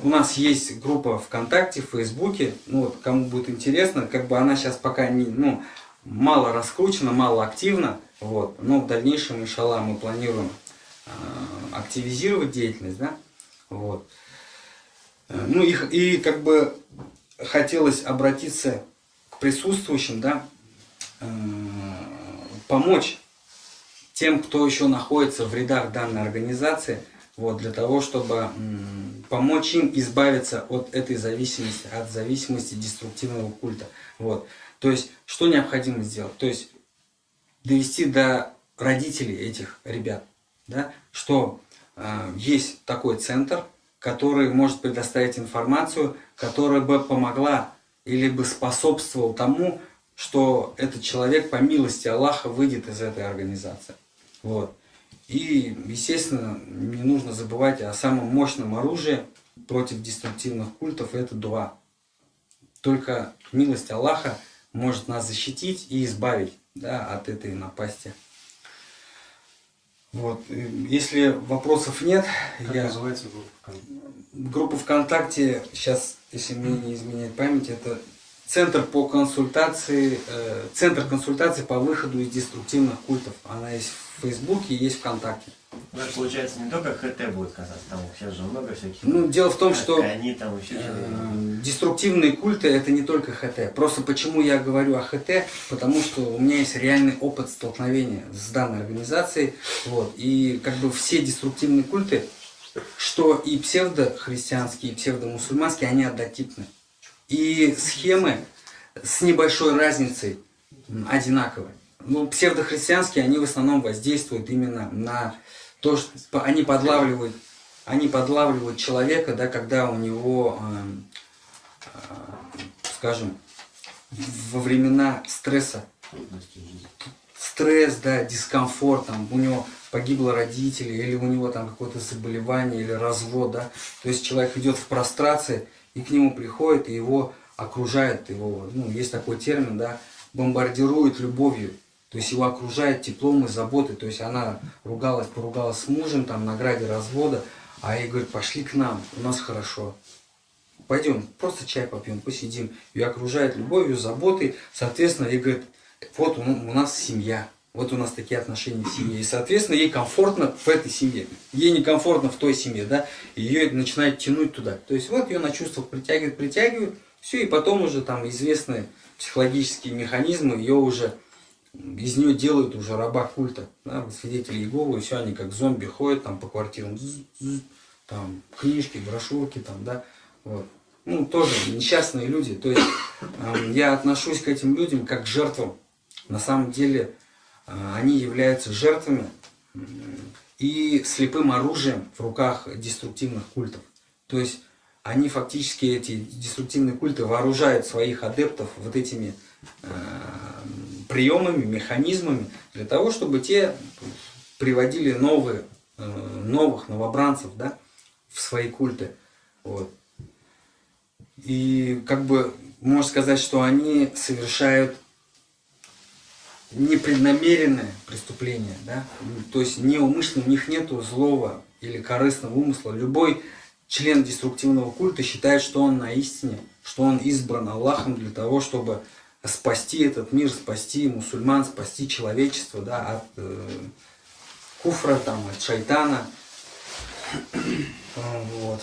S2: У нас есть группа ВКонтакте, в Фейсбуке, ну вот, кому будет интересно, как бы она сейчас пока не, ну, мало раскручена, мало активна, вот, но в дальнейшем, иншаллах, мы планируем активизировать деятельность, да, вот. Ну и как бы хотелось обратиться к присутствующим, да, помочь тем, кто еще находится в рядах данной организации, вот, для того, чтобы помочь им избавиться от этой зависимости, от зависимости деструктивного культа. Вот. То есть, что необходимо сделать? То есть, довести до родителей этих ребят, да, что есть такой центр, который может предоставить информацию, которая бы помогла или бы способствовала тому, что этот человек по милости Аллаха выйдет из этой организации. Вот. И, естественно, не нужно забывать о самом мощном оружии против деструктивных культов, это дуа. Только милость Аллаха может нас защитить и избавить, да, от этой напасти. Вот. Если вопросов нет,
S4: Как называется группа ВКонтакте?
S2: Группа ВКонтакте, сейчас, если мне не изменяет память, это Центр консультации по выходу из деструктивных культов. Она есть в Фейсбуке и есть ВКонтакте.
S5: Ну, это получается не только ХТ будет касаться, там сейчас же много всяких.
S2: Ну, дело в том, что
S5: они там еще
S2: деструктивные культы это не только ХТ. Просто почему я говорю о ХТ, потому что у меня есть реальный опыт столкновения с данной организацией. Вот, и как бы все деструктивные культы, что и псевдохристианские, и псевдомусульманские, они однотипны. И схемы с небольшой разницей одинаковые. Ну, псевдохристианские, они в основном воздействуют именно на то, что они подлавливают человека, да, когда у него, скажем, во времена стресса, стресс, да, дискомфорт, там, у него погибло родители, или у него там какое-то заболевание, или развод, да, то есть человек идет в прострации, и к нему приходит, и его окружает, его, ну, есть такой термин, да, бомбардирует любовью. То есть его окружает теплом и заботой. То есть она поругалась с мужем там на граде развода, а ей говорит, пошли к нам, у нас хорошо. Пойдем, просто чай попьем, посидим. Ее окружает любовью, заботой. Соответственно, ей говорит, вот у нас семья. Вот у нас такие отношения в семье. И, соответственно, ей комфортно в этой семье. Ей некомфортно в той семье, да, и ее это начинает тянуть туда. То есть вот ее на чувствах притягивает, все, и потом уже там известные психологические механизмы ее уже, из нее делают уже раба культа. Да, свидетели Иеговы, все, они как зомби ходят там по квартирам, там книжки, брошюрки, там, да, вот. Ну, тоже несчастные люди. То есть я отношусь к этим людям как к жертвам. На самом деле они являются жертвами и слепым оружием в руках деструктивных культов. То есть они фактически, эти деструктивные культы, вооружают своих адептов вот этими приемами, механизмами для того, чтобы те приводили новых новобранцев, да, в свои культы. Вот. И как бы можно сказать, что они совершают непреднамеренное преступление, да? То есть неумышленно, у них нет злого или корыстного умысла. Любой член деструктивного культа считает, что он на истине, что он избран Аллахом для того, чтобы спасти этот мир, спасти мусульман, спасти человечество, да, от куфра, там, от шайтана. Вот.